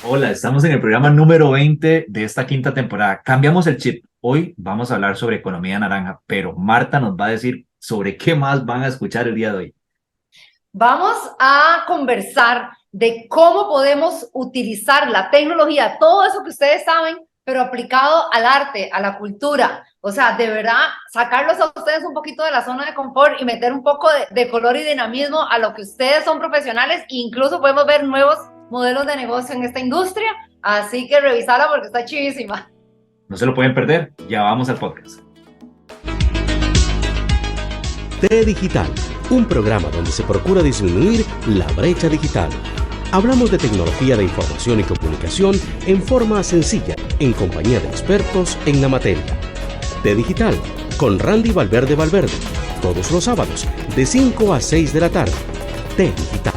Hola, estamos en el programa número 20 de esta quinta temporada. Cambiamos el chip. Hoy vamos a hablar sobre economía naranja, pero Marta nos va a decir sobre qué más van a escuchar el día de hoy. Vamos a conversar de cómo podemos utilizar la tecnología, todo eso que ustedes saben, pero aplicado al arte, a la cultura. O sea, de verdad, sacarlos a ustedes un poquito de la zona de confort y meter un poco de color y dinamismo a lo que ustedes son profesionales. E incluso podemos ver nuevos modelos de negocio en esta industria. Así que revisarla porque está chivísima. No se lo pueden perder. Ya vamos al podcast. T Digital, un programa donde se procura disminuir la brecha digital. Hablamos de tecnología de información y comunicación en forma sencilla, en compañía de expertos en la materia. T Digital, con Randy Valverde Valverde, todos los sábados, de 5 a 6 de la tarde. T Digital.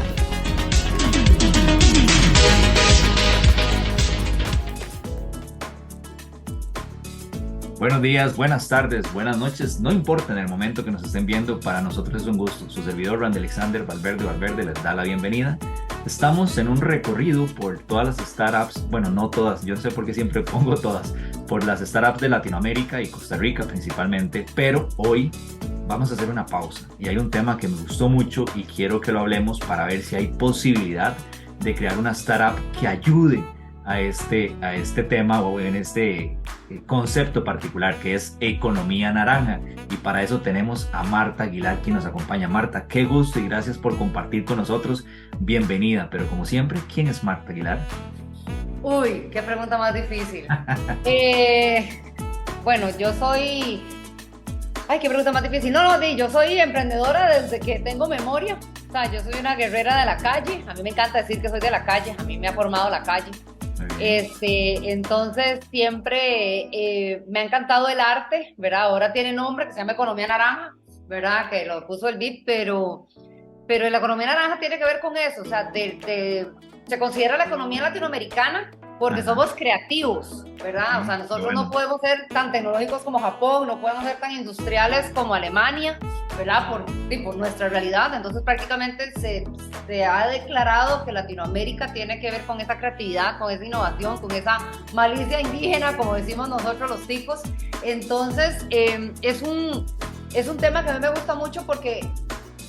Buenos días, buenas tardes, buenas noches. No importa en el momento que nos estén viendo, para nosotros es un gusto. Su servidor Randy Alexander Valverde Valverde les da la bienvenida. Estamos en un recorrido por todas las startups, bueno, no todas, yo no sé por qué siempre pongo todas, por las startups de Latinoamérica y Costa Rica principalmente, pero hoy vamos a hacer una pausa y hay un tema que me gustó mucho y quiero que lo hablemos para ver si hay posibilidad de crear una startup que ayude a este tema o en este concepto particular que es economía naranja, y para eso tenemos a Marta Aguilar quien nos acompaña. Marta, qué gusto y gracias por compartir con nosotros, bienvenida, pero como siempre, ¿quién es Marta Aguilar? Uy, qué pregunta más difícil. Bueno, yo soy... Ay, qué pregunta más difícil. Yo soy emprendedora desde que tengo memoria. O sea, yo soy una guerrera de la calle. A mí me encanta decir que soy de la calle. A mí me ha formado la calle. Entonces siempre me ha encantado el arte, ¿verdad? Ahora tiene nombre que se llama Economía Naranja, ¿verdad? Que lo puso el BIP, pero la economía naranja tiene que ver con eso. O sea, se considera la economía latinoamericana porque Ajá. somos creativos, ¿verdad? O sea, nosotros Bueno, no podemos ser tan tecnológicos como Japón, no podemos ser tan industriales como Alemania, ¿verdad? Por nuestra realidad. Entonces prácticamente se ha declarado que Latinoamérica tiene que ver con esa creatividad, con esa innovación, con esa malicia indígena, como decimos nosotros los ticos. Entonces es un tema que a mí me gusta mucho porque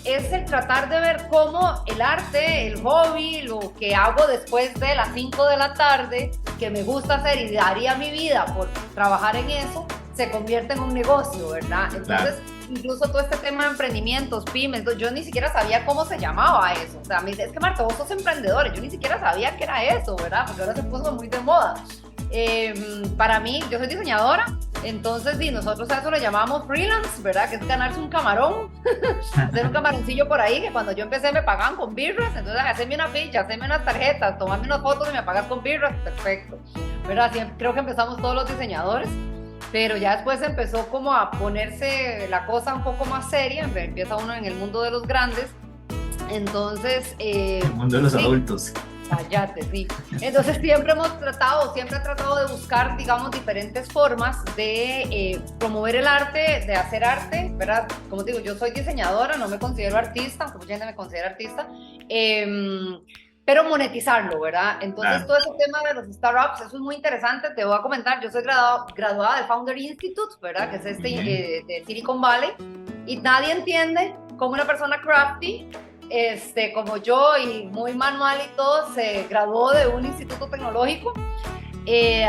es el tratar de ver cómo el arte, el hobby, lo que hago después de las 5 de la tarde, que me gusta hacer y daría mi vida por trabajar en eso, se convierte en un negocio, ¿verdad? Entonces, claro. incluso todo este tema de emprendimientos, pymes, yo ni siquiera sabía cómo se llamaba eso. O sea, me dice, es que Marta, vos sos emprendedora. Yo ni siquiera sabía que era eso, ¿verdad? Porque ahora se puso muy de moda. Para mí, yo soy diseñadora, entonces nosotros a eso le llamamos freelance, ¿verdad? Que es ganarse un camarón, hacer un camaroncillo por ahí, que cuando yo empecé me pagaban con birras, entonces hacerme una ficha, hacerme unas tarjetas, tomarme unas fotos y me pagas con birras, perfecto, ¿verdad? Siempre, creo que empezamos todos los diseñadores, pero ya después empezó como a ponerse la cosa un poco más seria, empieza uno en el mundo de los grandes, entonces, El mundo de los sí. adultos. Cállate, sí. Entonces siempre he tratado de buscar, digamos, diferentes formas de promover el arte, de hacer arte, ¿verdad? Como te digo, yo soy diseñadora, no me considero artista, mucha gente me considera artista, pero monetizarlo, ¿verdad? Entonces Claro. todo ese tema de los startups, eso es muy interesante, te voy a comentar, yo soy graduada del Founder Institute, ¿verdad? Que es de Silicon Valley, y nadie entiende cómo una persona crafty como yo y muy manual y todo, se graduó de un instituto tecnológico,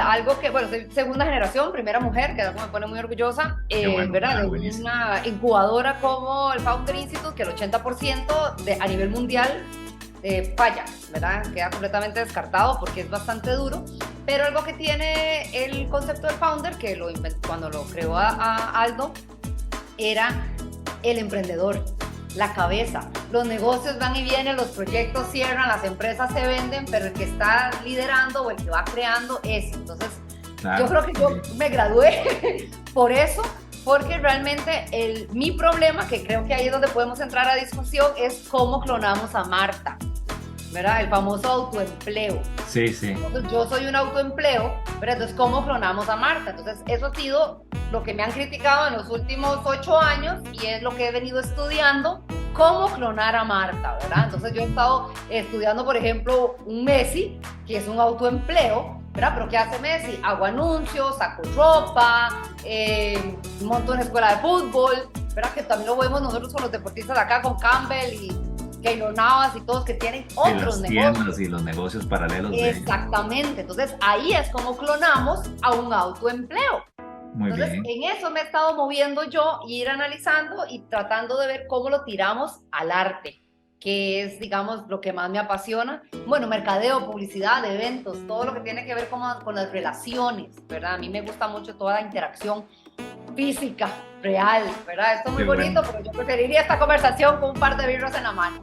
algo que, bueno, soy segunda generación, primera mujer, que algo me pone muy orgullosa, Qué bueno, ¿verdad? De buenísimo. una incubadora como el Founder Institute, que el 80% a nivel mundial falla, ¿verdad? Queda completamente descartado porque es bastante duro, pero algo que tiene el concepto del Founder, que cuando lo creó a Aldo, era el emprendedor, la cabeza. Los negocios van y vienen, los proyectos cierran, las empresas se venden, pero el que está liderando o el que va creando es. Entonces, Claro. yo creo que yo me gradué por eso, porque realmente mi problema, que creo que ahí es donde podemos entrar a discusión, es cómo clonamos a Marta, ¿verdad? El famoso autoempleo. Sí, sí. Entonces, yo soy un autoempleo, pero entonces, ¿cómo clonamos a Marta? Entonces, eso ha sido lo que me han criticado en los últimos 8 años y es lo que he venido estudiando cómo clonar a Marta, ¿verdad? Entonces yo he estado estudiando, por ejemplo, un Messi, que es un autoempleo, ¿verdad? Pero ¿qué hace Messi? Hago anuncios, saco ropa, monto una escuela de fútbol, ¿verdad? Que también lo vemos nosotros con los deportistas de acá, con Campbell y Keylor Navas y todos que tienen otros negocios. Y los negocios paralelos. Exactamente, entonces ahí es como clonamos a un autoempleo. Muy Entonces, bien. en eso me he estado moviendo yo, ir analizando y tratando de ver cómo lo tiramos al arte, que es, digamos, lo que más me apasiona. Bueno, mercadeo, publicidad, eventos, todo lo que tiene que ver con las relaciones, ¿verdad? A mí me gusta mucho toda la interacción física, real, ¿verdad? Esto es muy bonito, bueno. Pero yo preferiría esta conversación con un par de birros en la mano.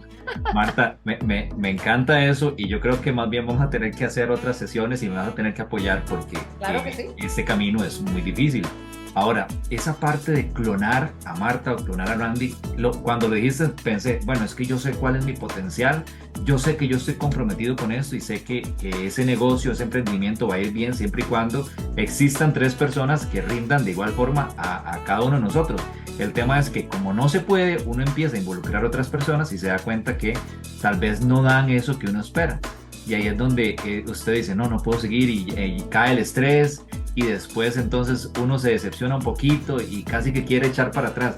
Marta, me encanta eso y yo creo que más bien vamos a tener que hacer otras sesiones y me vas a tener que apoyar porque claro que sí. Este camino es muy difícil. Ahora, esa parte de clonar a Marta o clonar a Randy, cuando lo dijiste pensé, bueno, es que yo sé cuál es mi potencial, yo sé que yo estoy comprometido con esto y sé que ese negocio, ese emprendimiento va a ir bien siempre y cuando existan 3 personas que rindan de igual forma a cada uno de nosotros. El tema es que como no se puede, uno empieza a involucrar a otras personas y se da cuenta que tal vez no dan eso que uno espera. Y ahí es donde usted dice, no puedo seguir y cae el estrés y después entonces uno se decepciona un poquito y casi que quiere echar para atrás.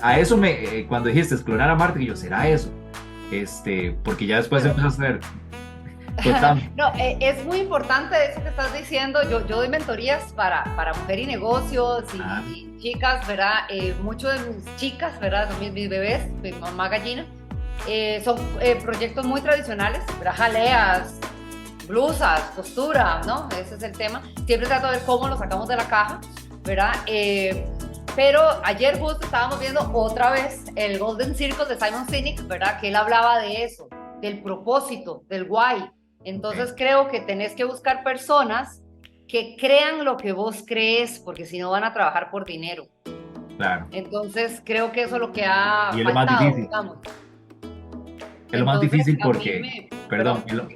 A eso cuando dijiste clonar a Marta, yo, ¿será eso? Porque ya después empezó a hacer... No, es muy importante eso que estás diciendo. Yo doy mentorías para mujer y negocios y chicas, ¿verdad? Muchos de mis chicas, ¿verdad? Son mis bebés, mi mamá gallina. Son proyectos muy tradicionales, ¿verdad? Jaleas, blusas, costura, ¿no? Ese es el tema. Siempre trato de ver cómo lo sacamos de la caja, ¿verdad? Pero ayer justo estábamos viendo otra vez el Golden Circle de Simon Sinek, ¿verdad? Que él hablaba de eso, del propósito, del why. Entonces creo que tenés que buscar personas que crean lo que vos crees, porque si no van a trabajar por dinero. Claro. Entonces creo que eso es lo que ha faltado, lo más difícil. Digamos. Es lo más difícil porque,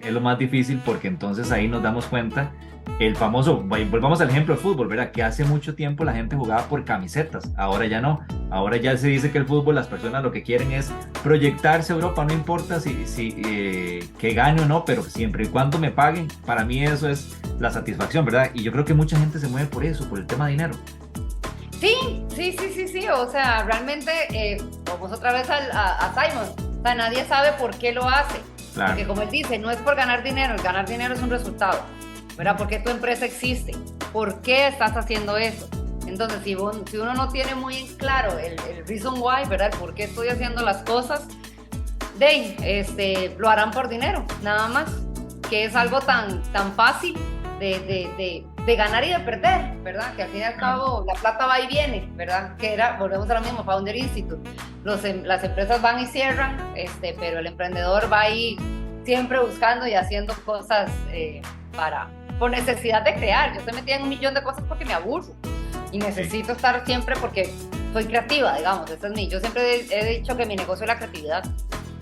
es lo más difícil porque entonces ahí nos damos cuenta, el famoso, volvamos al ejemplo del fútbol, ¿verdad? Que hace mucho tiempo la gente jugaba por camisetas, ahora ya no, ahora ya se dice que el fútbol, las personas lo que quieren es proyectarse a Europa, no importa que gane o no, pero siempre y cuando me paguen, para mí eso es la satisfacción, ¿verdad? Y yo creo que mucha gente se mueve por eso, por el tema de dinero. Sí, o sea, realmente, vamos otra vez a Simon. O sea, nadie sabe por qué lo hace. Claro. Porque como él dice, no es por ganar dinero, el ganar dinero es un resultado, ¿verdad? ¿Por qué tu empresa existe? ¿Por qué estás haciendo eso? Entonces, si uno no tiene muy en claro el reason why, ¿verdad? El por qué estoy haciendo las cosas, lo harán por dinero, nada más. Que es algo tan fácil de ganar y de perder, ¿verdad? Que al fin y al cabo la plata va y viene, ¿verdad? Volvemos a lo mismo, Founder Institute. Las empresas van y cierran, pero el emprendedor va ahí siempre buscando y haciendo cosas por necesidad de crear. Yo estoy metida en 1.000.000 de cosas porque me aburro y necesito estar siempre porque soy creativa, digamos, yo siempre he dicho que mi negocio es la creatividad,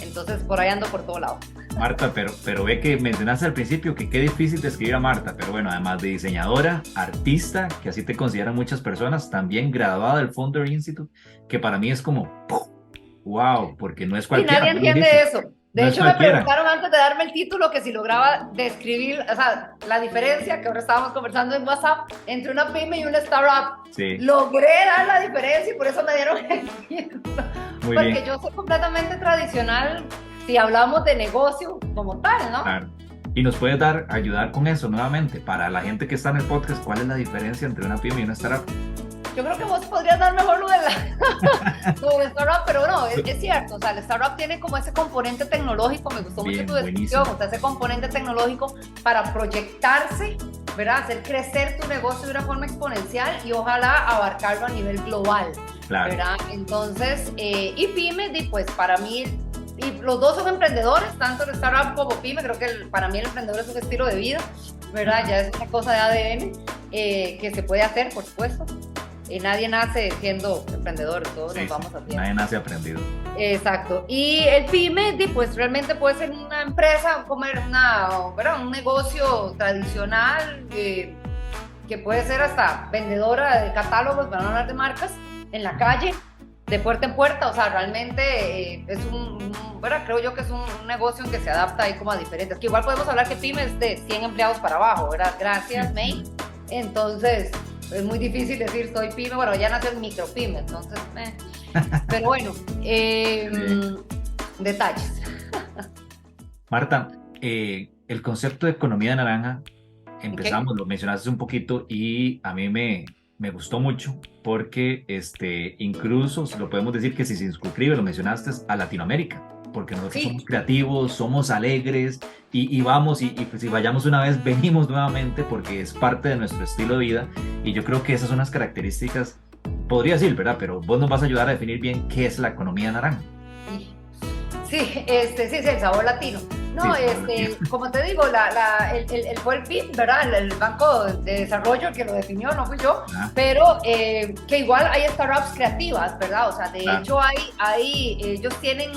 entonces por ahí ando por todo lado. Marta, pero ve que mencionaste al principio que qué difícil describir a Marta, pero bueno, además de diseñadora, artista, que así te consideran muchas personas, también graduada del Founder Institute, que para mí es como, wow, porque no es cualquiera. Y nadie entiende eso. De hecho, me preguntaron antes de darme el título que si lograba describir, o sea, la diferencia que ahora estábamos conversando en WhatsApp entre una pyme y una startup. Sí. Logré dar la diferencia y por eso me dieron el título. Porque bien. Yo soy completamente tradicional si hablamos de negocio como tal, ¿no? Claro. Y nos puedes ayudar con eso nuevamente, para la gente que está en el podcast, ¿cuál es la diferencia entre una pyme y una startup? Yo creo que vos podrías dar mejor lo de la startup, pero no, es cierto, o sea, el startup tiene como ese componente tecnológico, me gustó mucho tu descripción, o sea, ese componente tecnológico para proyectarse, ¿verdad? Hacer crecer tu negocio de una forma exponencial y ojalá abarcarlo a nivel global, claro. ¿Verdad? Entonces, y pyme, pues para mí, y los dos son emprendedores, tanto el startup como pyme, creo que para mí el emprendedor es un estilo de vida, ¿verdad? Ya es una cosa de ADN que se puede hacer, por supuesto. Nadie nace siendo emprendedor, todos nos vamos haciendo. Nadie nace aprendido. Exacto. Y el pyme, pues realmente puede ser una empresa, un negocio tradicional, que puede ser hasta vendedora de catálogos, para no hablar de marcas, en la calle, de puerta en puerta, o sea, realmente es bueno, creo yo que es un negocio en que se adapta ahí como a diferentes, que igual podemos hablar que pymes de 100 empleados para abajo, ¿verdad? Gracias, May. Entonces, es muy difícil decir soy pyme, bueno, ya nació el micropyme, entonces, pero bueno, detalles. Marta, el concepto de economía naranja, empezamos, lo mencionaste un poquito y a mí me gustó mucho porque incluso lo podemos decir que si se inscribe, lo mencionaste, a Latinoamérica, porque nosotros somos creativos, somos alegres y vamos y pues, si vayamos una vez, venimos nuevamente porque es parte de nuestro estilo de vida y yo creo que esas son las características, podría decir, ¿verdad? Pero vos nos vas a ayudar a definir bien qué es la economía naranja. Sí, el sabor latino. No, sí, como te digo, fue el BID, ¿verdad? El Banco de Desarrollo que lo definió, no fui yo, pero que igual hay startups creativas, ¿verdad? O sea, de hecho ellos tienen,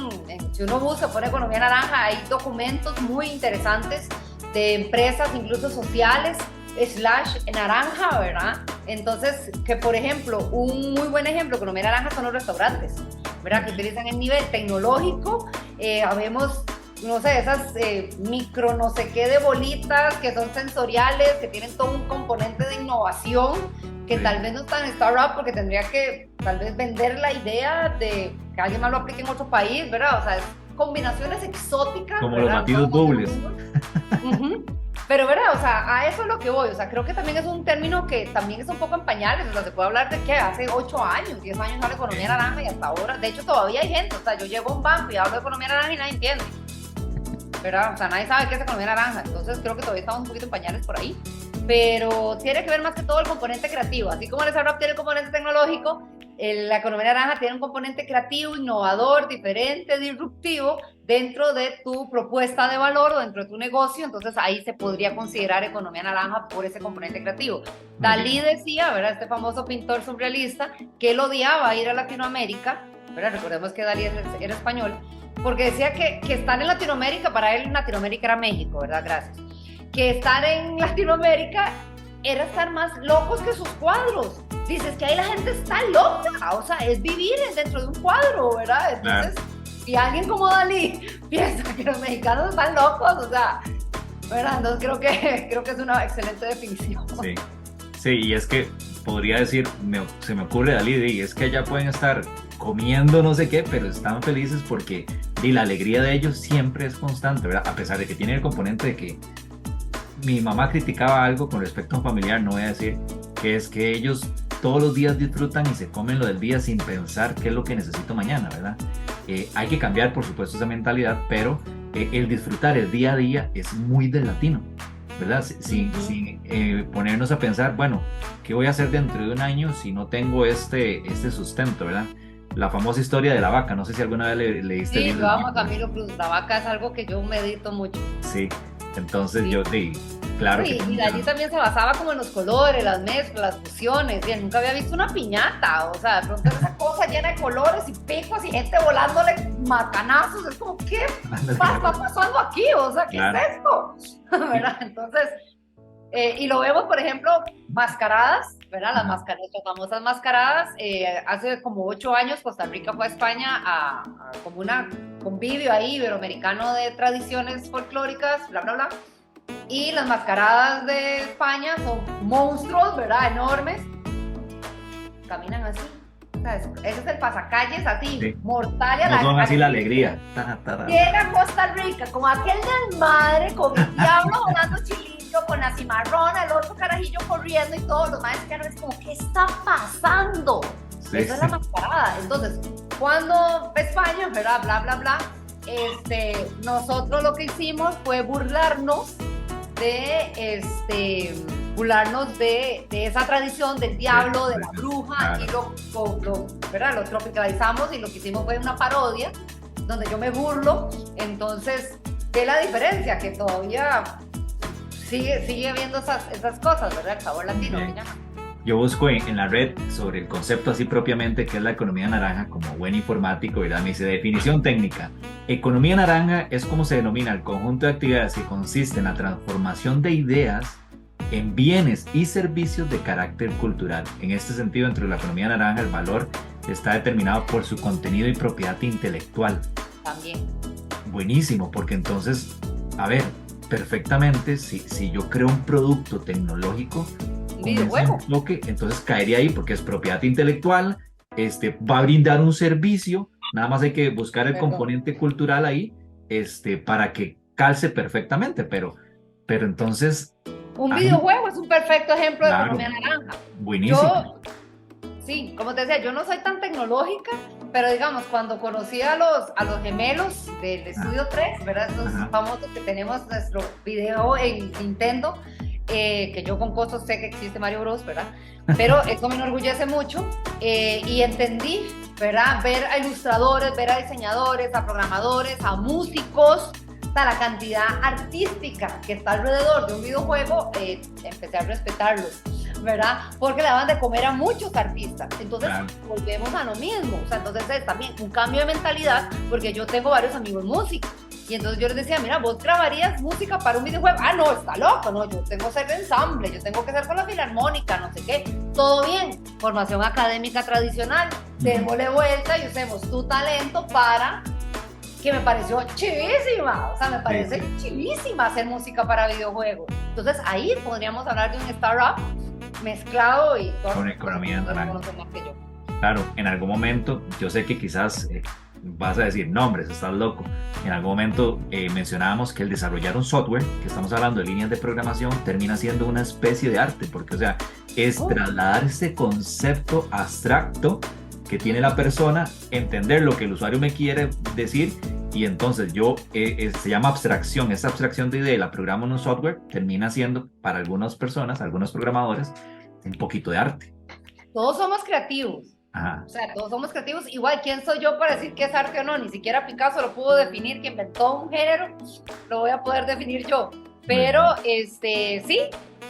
si uno busca, pone economía naranja, hay documentos muy interesantes de empresas, incluso sociales, /naranja, ¿verdad? Entonces, que por ejemplo, un muy buen ejemplo de economía naranja son los restaurantes, ¿verdad? Que utilizan el nivel tecnológico, habemos, no sé, esas micro no sé qué de bolitas que son sensoriales, que tienen todo un componente de innovación, que tal vez no están en startup porque tendría que tal vez vender la idea de que alguien más lo aplique en otro país, ¿verdad? O sea, es combinaciones exóticas. Como ¿verdad? Los batidos dobles. Pero, ¿verdad? O sea, a eso es lo que voy. O sea, creo que también es un término que también es un poco en pañales. O sea, se puede hablar de que hace 8 años, 10 años habla de economía naranja y hasta ahora. De hecho, todavía hay gente. O sea, yo llego a un banco y hablo de economía naranja y nadie entiende. ¿Verdad? O sea, nadie sabe qué es economía naranja. Entonces, creo que todavía estamos un poquito en pañales por ahí. Pero tiene que ver más que todo el componente creativo. Así como el startup tiene el componente tecnológico, la economía naranja tiene un componente creativo, innovador, diferente, disruptivo dentro de tu propuesta de valor o dentro de tu negocio. Entonces ahí se podría considerar economía naranja por ese componente creativo. Dalí decía, ¿verdad? Este famoso pintor surrealista, que él odiaba ir a Latinoamérica, ¿verdad? Recordemos que Dalí era español, porque decía que estar en Latinoamérica, para él Latinoamérica era México, ¿verdad? Gracias. Que estar en Latinoamérica era estar más locos que sus cuadros. Dices que ahí la gente está loca, o sea, es vivir dentro de un cuadro, ¿verdad? Entonces, si alguien como Dalí piensa que los mexicanos están locos, o sea, ¿verdad? Entonces creo que es una excelente definición. Sí, y es que podría decir, se me ocurre Dalí, y es que allá pueden estar comiendo no sé qué, pero están felices porque la alegría de ellos siempre es constante, ¿verdad? A pesar de que tiene el componente de que mi mamá criticaba algo con respecto a un familiar, no voy a decir, que es que ellos todos los días disfrutan y se comen lo del día sin pensar qué es lo que necesito mañana, ¿verdad? Hay que cambiar, por supuesto, esa mentalidad, pero el disfrutar el día a día es muy del latino, ¿verdad? Sin ponernos a pensar, bueno, ¿qué voy a hacer dentro de un año si no tengo este sustento, ¿verdad? La famosa historia de la vaca, no sé si alguna vez leíste. Sí, lo amo a Camilo Cruz, la vaca es algo que yo medito mucho. Sí, entonces yo claro. Sí, y allí también se basaba como en los colores, las mezclas, las fusiones. Y nunca había visto una piñata, o sea, de pronto esa cosa llena de colores y picos y gente volándole macanazos. Es como, ¿qué está pasando aquí? O sea, ¿qué es esto? ¿Verdad? Entonces, y lo vemos, por ejemplo, mascaradas, ¿verdad? Las famosas mascaradas. Hace como 8 años Costa Rica fue a España a como una convivio ahí iberoamericano de tradiciones folclóricas, bla, bla, bla. Y las mascaradas de España son monstruos, ¿verdad? Enormes. Caminan así. O sea, ese es el pasacalles así, mortal. No son así la alegría. Llega a Costa Rica, como aquel desmadre, con el diablo volando chilillo, con la cimarrona, el otro carajillo corriendo y todo. Los maestros que es como, ¿qué está pasando? Sí, eso es la mascarada. Entonces, cuando España, ¿verdad? Bla, bla, bla. Nosotros lo que hicimos fue burlarnos de esa tradición del diablo, de la bruja, y ¿verdad? Lo tropicalizamos y lo que hicimos fue una parodia donde yo me burlo. Entonces, ¿qué es la diferencia? Que todavía sigue habiendo esas cosas, ¿verdad? El sabor latino que llaman. Yo busco en la red sobre el concepto así propiamente, que es la economía naranja, como buen informático, ¿verdad? Me dice, definición técnica: economía naranja es como se denomina el conjunto de actividades que consiste en la transformación de ideas en bienes y servicios de carácter cultural. En este sentido, dentro de la economía naranja, el valor está determinado por su contenido y propiedad intelectual. También. Buenísimo, porque entonces, a ver, perfectamente, si yo creo un producto tecnológico, Un videojuego. entonces caería ahí porque es propiedad intelectual, va a brindar un servicio, nada más hay que buscar el Perdón. componente cultural ahí, para que calce perfectamente, pero entonces, Un ay, videojuego es un perfecto ejemplo de claro, economía naranja. buenísimo. Sí, como te decía, yo no soy tan tecnológica, pero digamos, cuando conocí a los gemelos del Estudio 3, ¿verdad? Esos Ajá. famosos que tenemos nuestro video en Nintendo, que yo con costos sé que existe Mario Bros, ¿verdad? Pero eso me enorgullece mucho y entendí, ¿verdad? Ver a ilustradores, ver a diseñadores, a programadores, a músicos, o sea, la cantidad artística que está alrededor de un videojuego, empecé a respetarlos, ¿verdad? Porque le daban de comer a muchos artistas. Entonces, Claro. volvemos a lo mismo. O sea, entonces es también un cambio de mentalidad, porque yo tengo varios amigos músicos. Y entonces yo les decía, mira, vos grabarías música para un videojuego. Ah, no, está loco, no, yo tengo que ser de ensamble, yo tengo que ser con la filarmónica, no sé qué. Todo bien, formación académica tradicional. Démosle vuelta y usemos tu talento para... que me pareció chivísima, o sea, me parece chivísima hacer música para videojuegos. Entonces ahí podríamos hablar de un startup mezclado y todo. Con economía naranja. Conoce más que yo. Claro, en algún momento, yo sé que quizás vas a decir nombres, estás loco. En algún momento mencionábamos que el desarrollar un software, que estamos hablando de líneas de programación, termina siendo una especie de arte, porque, o sea, es trasladar ese concepto abstracto que tiene la persona, entender lo que el usuario me quiere decir, y entonces yo, se llama abstracción, esa abstracción de idea, la programo en un software, termina siendo, para algunas personas, algunos programadores, un poquito de arte. Todos somos creativos. Ajá. O sea, todos somos creativos. Igual, ¿quién soy yo para decir qué es arte o no? Ni siquiera Picasso lo pudo definir, que inventó un género, lo voy a poder definir yo. Pero, sí.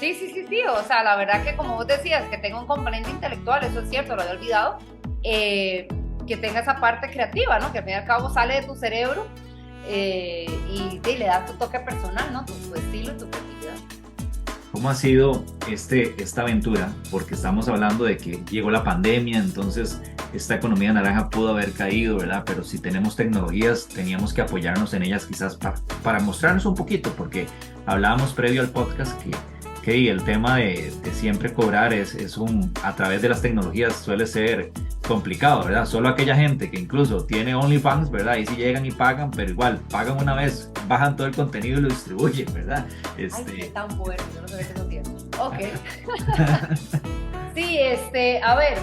O sea, la verdad que como vos decías, que tenga un componente intelectual, eso es cierto, lo había olvidado. Que tenga esa parte creativa, ¿no? Que al fin y al cabo sale de tu cerebro y le da tu toque personal, ¿no? Tu estilo y tu creatividad. ¿Cómo ha sido esta aventura? Porque estamos hablando de que llegó la pandemia, entonces esta economía naranja pudo haber caído, ¿verdad? Pero si tenemos tecnologías, teníamos que apoyarnos en ellas quizás para mostrarnos un poquito, porque hablábamos previo al podcast que el tema de siempre cobrar a través de las tecnologías suele ser complicado, ¿verdad? Solo aquella gente que incluso tiene OnlyFans, ¿verdad? Ahí sí llegan y pagan, pero igual, pagan una vez, bajan todo el contenido y lo distribuyen, ¿verdad? Ay, qué tan bueno, yo no sabía que eso tiene. Ok. Sí, a ver,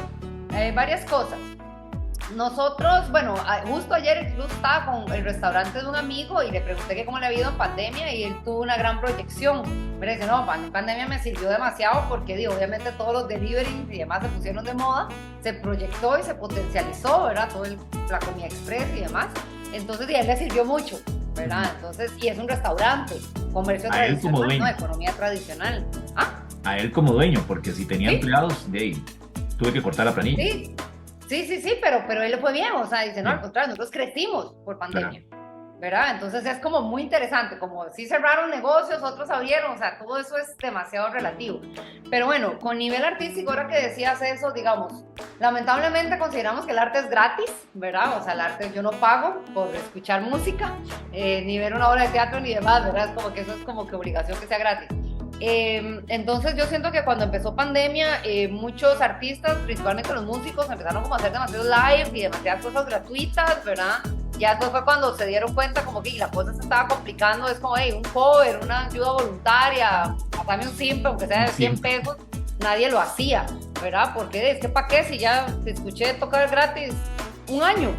varias cosas. Nosotros, bueno, justo ayer incluso estaba con el restaurante de un amigo y le pregunté que cómo le había ido en pandemia y él tuvo una gran proyección. Me dice, no, en pandemia me sirvió demasiado porque, digo, obviamente todos los deliveries y demás se pusieron de moda, se proyectó y se potencializó, ¿verdad? Todo la comida express y demás. Entonces, a él le sirvió mucho, ¿verdad? Entonces, y es un restaurante, comercio tradicional, ¿no? Economía tradicional. ¿Ah? A él como dueño, porque si tenía empleados, de ahí, tuve que cortar la planilla. Sí, pero él le fue bien, o sea, dice, no, al contrario, nosotros crecimos por pandemia, ¿verdad? Entonces es como muy interesante, como sí cerraron negocios, otros abrieron, o sea, todo eso es demasiado relativo. Pero bueno, con nivel artístico, ahora que decías eso, digamos, lamentablemente consideramos que el arte es gratis, ¿verdad? O sea, el arte yo no pago por escuchar música, ni ver una obra de teatro ni demás, ¿verdad? Es como que eso es como que obligación que sea gratis. Entonces yo siento que cuando empezó pandemia muchos artistas, principalmente los músicos, empezaron como a hacer demasiados live y demasiadas cosas gratuitas, ¿verdad? Ya después fue cuando se dieron cuenta como que la cosa se estaba complicando, es como, hey, un cover, una ayuda voluntaria, dame un simple, aunque sea de 100 pesos, nadie lo hacía, ¿verdad? Porque es que ¿para qué? Si ya te escuché tocar gratis un año.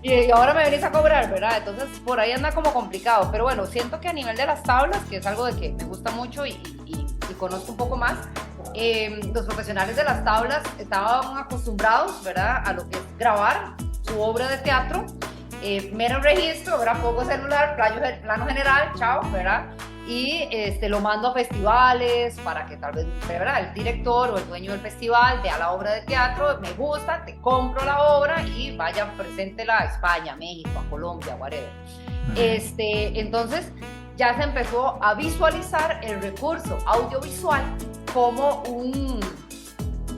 Y ahora me venís a cobrar, ¿verdad? Entonces por ahí anda como complicado, pero bueno, siento que a nivel de las tablas, que es algo de que me gusta mucho y conozco un poco más, los profesionales de las tablas estaban acostumbrados, ¿verdad? A lo que es grabar su obra de teatro, mero registro, ¿verdad? Fuego celular, plano general, chao, ¿verdad? Y lo mando a festivales para que tal vez, ¿verdad? El director o el dueño del festival vea la obra de teatro, me gusta, te compro la obra y vaya, preséntela a España, a México, a Colombia, whatever. Entonces ya se empezó a visualizar el recurso audiovisual como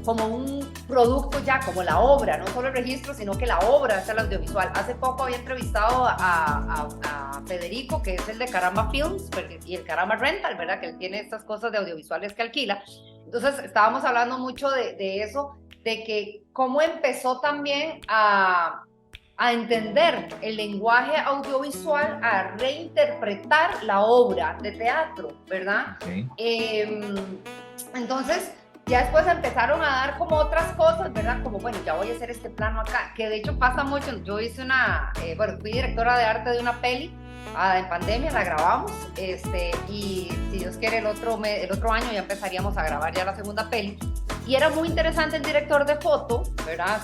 como un producto ya, como la obra, no solo el registro, sino que la obra es el audiovisual. Hace poco había entrevistado a Federico, que es el de Caramba Films y el Caramba Rental, ¿verdad? Que él tiene estas cosas de audiovisuales que alquila. Entonces estábamos hablando mucho de eso, de que cómo empezó también a entender el lenguaje audiovisual, a reinterpretar la obra de teatro, ¿verdad? Okay. Entonces, ya después empezaron a dar como otras cosas, ¿verdad? Como, bueno, ya voy a hacer este plano acá, que de hecho pasa mucho. Yo hice fui directora de arte de una peli en pandemia, la grabamos, y si Dios quiere el otro año ya empezaríamos a grabar ya la segunda peli. Y era muy interesante el director de foto, ¿verdad?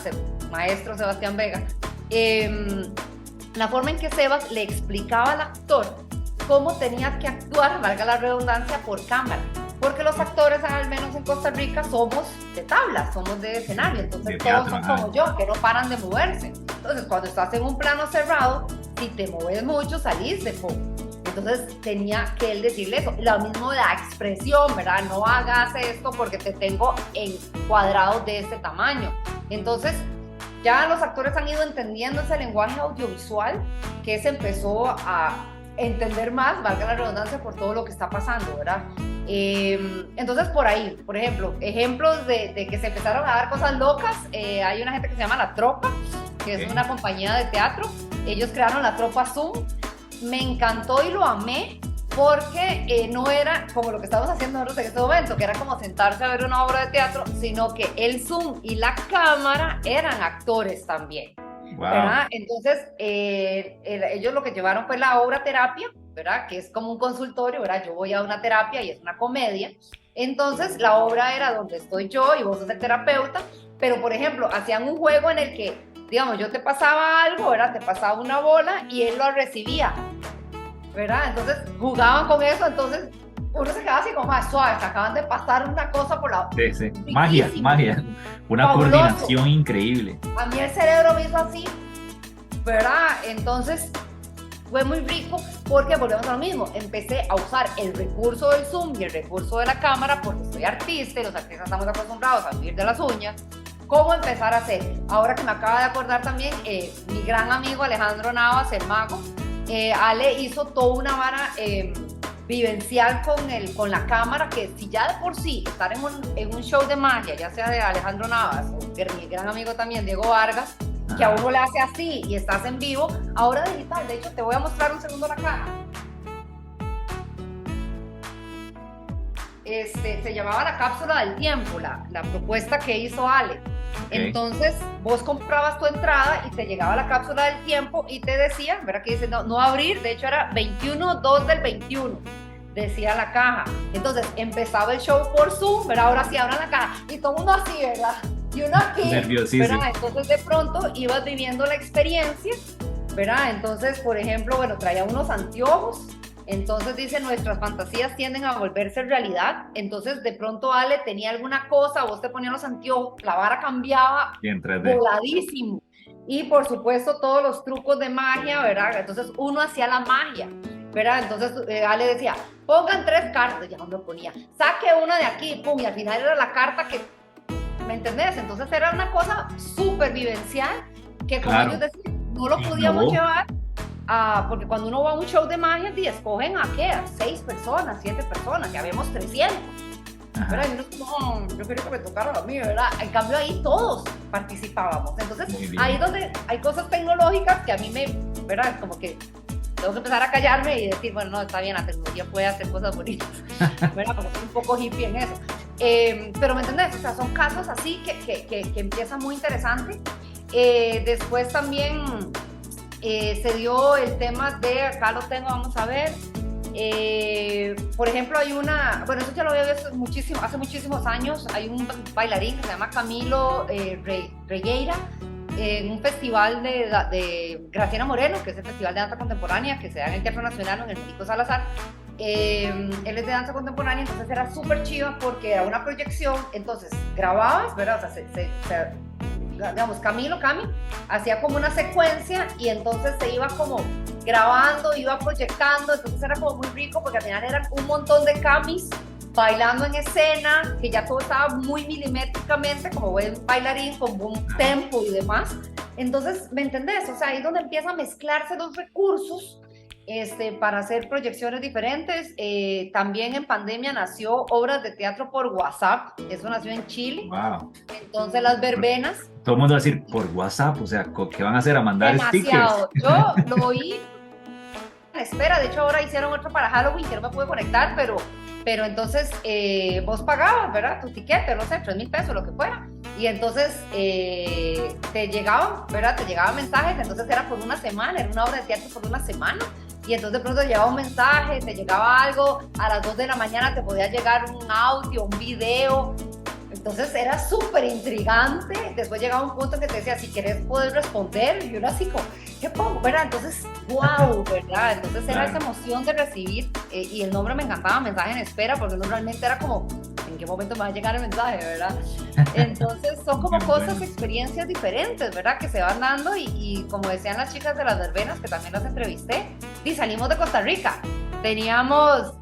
Maestro Sebastián Vega. La forma en que Sebas le explicaba al actor cómo tenía que actuar, valga la redundancia, por cámara. Porque los actores, al menos en Costa Rica, somos de tablas, somos de escenario. Entonces de teatro, todos son como yo, que no paran de moverse. Entonces cuando estás en un plano cerrado, si te mueves mucho, salís de foco. Entonces tenía que él decirle eso. Lo mismo de la expresión, ¿verdad? No hagas esto porque te tengo en cuadrados de este tamaño. Entonces ya los actores han ido entendiendo ese lenguaje audiovisual, que se empezó a entender más, valga la redundancia, por todo lo que está pasando, ¿verdad? Entonces por ahí, por ejemplo, ejemplos de que se empezaron a dar cosas locas. Hay una gente que se llama La Tropa, que es una compañía de teatro. Ellos crearon La Tropa Zoom. Me encantó y lo amé, porque no era como lo que estamos haciendo nosotros en este momento, que era como sentarse a ver una obra de teatro, sino que el Zoom y la cámara eran actores también. Wow. ¿Verdad? Entonces, ellos lo que llevaron fue la obra terapia, ¿verdad? Que es como un consultorio, ¿verdad? Yo voy a una terapia y es una comedia. Entonces, la obra era donde estoy yo y vos sos el terapeuta, pero, por ejemplo, hacían un juego en el que, digamos, yo te pasaba algo, ¿verdad? Te pasaba una bola y él lo recibía, ¿verdad? Entonces jugaban con eso, entonces uno se quedaba así como más suave, que acaban de pasar una cosa por la... Sí. Magia, una fabuloso. Coordinación increíble. A mí el cerebro me hizo así, ¿verdad? Entonces fue muy rico, porque volvemos a lo mismo, empecé a usar el recurso del Zoom y el recurso de la cámara, porque soy artista y los artistas estamos acostumbrados a vivir de las uñas. ¿Cómo empezar a hacer? Ahora que me acaba de acordar también, mi gran amigo Alejandro Navas, el mago, Ale hizo toda una vara vivencial con la cámara, que si ya de por sí estar en un show de magia, ya sea de Alejandro Navas o mi gran amigo también Diego Vargas, que a uno le hace así y estás en vivo, ahora digital. De hecho, te voy a mostrar un segundo la caja. Se llamaba la cápsula del tiempo, la propuesta que hizo Ale. Okay. Entonces vos comprabas tu entrada y te llegaba la cápsula del tiempo y te decía, ¿verdad? Que dice no abrir, de hecho era 21/2 del 21, decía la caja. Entonces empezaba el show por Zoom, ¿verdad? Ahora sí abran la caja y todo el mundo así, ¿verdad? Y uno aquí, ¿verdad? Entonces de pronto ibas viviendo la experiencia, ¿verdad? Entonces, por ejemplo, bueno, traía unos anteojos. Entonces dice, nuestras fantasías tienden a volverse realidad. Entonces de pronto Ale tenía alguna cosa, vos te ponías los anteojos, la vara cambiaba voladísimo. Y por supuesto todos los trucos de magia, ¿verdad? Entonces uno hacía la magia, ¿verdad? Entonces Ale decía, pongan 3 cartas, ya uno ponía, saque una de aquí, pum, y al final era la carta que, ¿me entendés? Entonces era una cosa súper vivencial, que como ellos decían, no lo podíamos llevar. Porque cuando uno va a un show de magia, escogen a qué, a 6 personas, 7 personas, ya vemos 300. ¿Verdad? Y uno es como, yo quería que me tocara a mí, ¿verdad? En cambio ahí todos participábamos. Entonces ahí donde hay cosas tecnológicas que a mí ¿verdad? Como que tengo que empezar a callarme y decir, bueno, no, está bien, la tecnología puede hacer cosas bonitas, ¿verdad? Porque soy un poco hippie en eso. Pero ¿me entendés? O sea, son casos así que empiezan muy interesantes. Después también... se dio el tema de, acá lo tengo, vamos a ver, por ejemplo hay bueno, eso ya lo había visto hace muchísimos años, hay un bailarín que se llama Camilo Regueira, en un festival de Graciela Moreno, que es el Festival de Danza Contemporánea, que se da en el Teatro Nacional, en el Federico Salazar. Él es de danza contemporánea, entonces era súper chiva porque era una proyección, entonces grababas, ¿verdad? O sea, digamos, Cami hacía como una secuencia y entonces se iba como grabando, iba proyectando, entonces era como muy rico porque al final eran un montón de camis bailando en escena, que ya todo estaba muy milimétricamente, como buen bailarín, con buen tempo y demás. Entonces, ¿me entendés? O sea, ahí es donde empiezan a mezclarse los recursos para hacer proyecciones diferentes. También en pandemia nació obras de teatro por WhatsApp, eso nació en Chile. Wow. Entonces las verbenas. Todo el mundo va a decir por WhatsApp, o sea, ¿qué van a hacer? ¿A mandar Demasiado. stickers? Yo lo oí en espera, de hecho ahora hicieron otro para Halloween que no me pude conectar, pero entonces vos pagabas, ¿verdad? Tu tiquete, no sé, 3,000 pesos, lo que fuera. Y entonces te llegaban, ¿verdad? Te llegaban mensajes, entonces era por una semana, era una obra de teatro por una semana. Y entonces de pronto te llegaba un mensaje, te llegaba algo, a las 2 de la mañana te podía llegar un audio, un video. Entonces era súper intrigante. Después llegaba un punto que te decía, si querés poder responder. Y uno así como, ¿qué pongo? ¿Verdad? Entonces, wow, ¿verdad? Entonces era esa emoción de recibir, y el nombre me encantaba, mensaje en espera, porque uno realmente era como, ¿en qué momento me va a llegar el mensaje, verdad? Entonces son como cosas, experiencias diferentes, ¿verdad? Que se van dando y como decían las chicas de las verbenas, que también las entrevisté, y salimos de Costa Rica. Teníamos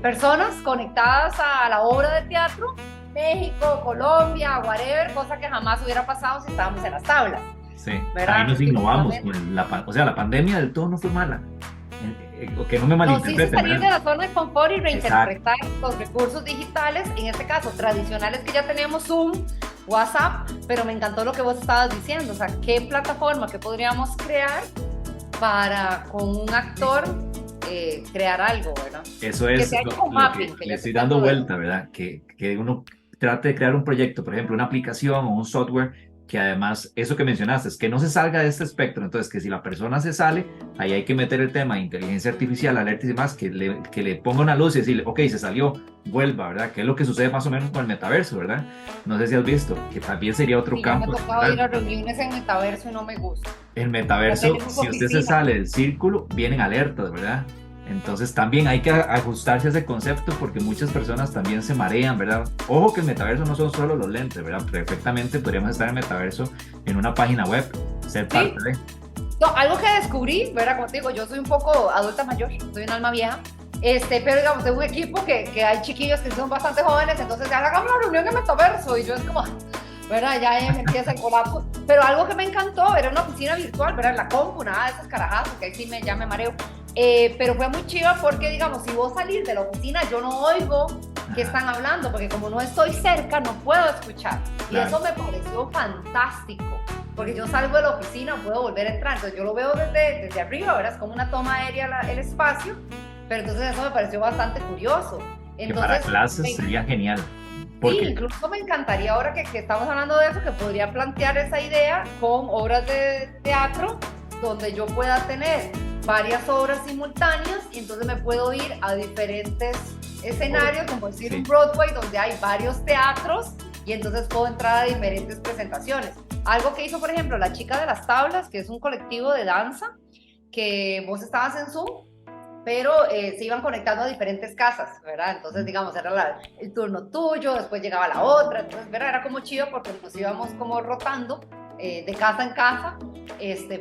personas conectadas a la obra de teatro, México, Colombia, whatever, cosa que jamás hubiera pasado si estábamos en las tablas. Sí, ¿verdad? ahí nos innovamos. O sea, la pandemia del todo no fue mala. Que no me malinterpreten. No, sí, salir de la zona de confort y reinterpretar los recursos digitales, en este caso tradicionales, que ya teníamos Zoom, WhatsApp, pero me encantó lo que vos estabas diciendo, o sea, qué plataforma que podríamos crear para con un actor crear algo, ¿verdad? Eso es mapping, que le estoy dando vuelta, ¿verdad? Que uno trate de crear un proyecto, por ejemplo, una aplicación o un software que además, eso que mencionaste, es que no se salga de este espectro. Entonces, que si la persona se sale, ahí hay que meter el tema de inteligencia artificial, alertas y demás, que le ponga una luz y decirle, ok, se salió, vuelva, ¿verdad? Que es lo que sucede más o menos con el metaverso, ¿verdad? No sé si has visto, que también sería otro campo. Me ha tocado ir a reuniones en metaverso y no me gusta. El metaverso, si usted se sale del círculo, vienen alertas, ¿verdad? Entonces también hay que ajustarse a ese concepto, porque muchas personas también se marean, ¿verdad? Ojo que el metaverso no son solo los lentes, ¿verdad? Perfectamente podríamos estar en el metaverso en una página web, ser parte de... No, algo que descubrí, ¿verdad? Como te digo, yo soy un poco adulta mayor, soy un alma vieja, pero digamos, tengo un equipo que hay chiquillos que son bastante jóvenes, entonces ya hagamos una reunión en metaverso, y yo es como... ¿verdad? Ya me empieza el colapso. Pero algo que me encantó era una oficina virtual, ¿verdad? La compu, nada de esas carajadas, porque ahí sí ya me mareo. Pero fue muy chiva porque, digamos, si vos salís de la oficina, yo no oigo qué están hablando, porque como no estoy cerca, no puedo escuchar. Claro. Y eso me pareció fantástico, porque yo salgo de la oficina, puedo volver a entrar. Entonces yo lo veo desde arriba, ¿verdad? Es como una toma aérea el espacio, pero entonces eso me pareció bastante curioso. Entonces, que para clases sería genial. Sí, incluso me encantaría ahora que estamos hablando de eso, que podría plantear esa idea con obras de teatro donde yo pueda tener varias obras simultáneas y entonces me puedo ir a diferentes escenarios, como decir un Broadway donde hay varios teatros y entonces puedo entrar a diferentes presentaciones. Algo que hizo, por ejemplo, la chica de las tablas, que es un colectivo de danza, que vos estabas en Zoom, pero se iban conectando a diferentes casas, ¿verdad? Entonces, digamos, era el turno tuyo, después llegaba la otra, entonces, ¿verdad? Era como chido porque nos íbamos como rotando de casa en casa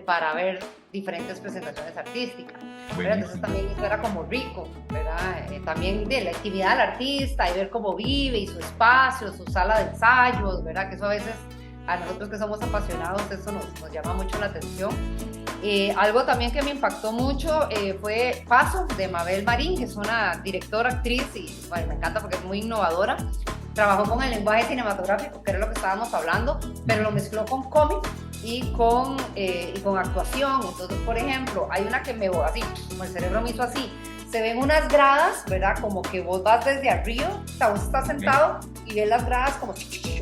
para ver diferentes presentaciones artísticas, ¿verdad? Entonces también eso era como rico, ¿verdad? También de la actividad del artista y ver cómo vive y su espacio, su sala de ensayos, ¿verdad? Que eso a veces a nosotros que somos apasionados eso nos llama mucho la atención. Algo también que me impactó mucho fue Paso, de Mabel Marín, que es una directora, actriz, y bueno, me encanta porque es muy innovadora. Trabajó con el lenguaje cinematográfico, que era lo que estábamos hablando, pero lo mezcló con cómic y con actuación. Entonces, por ejemplo, hay una que así, como el cerebro me hizo así, se ven unas gradas, ¿verdad? Como que vos vas desde arriba, o sea, vos estás sentado y ves las gradas como,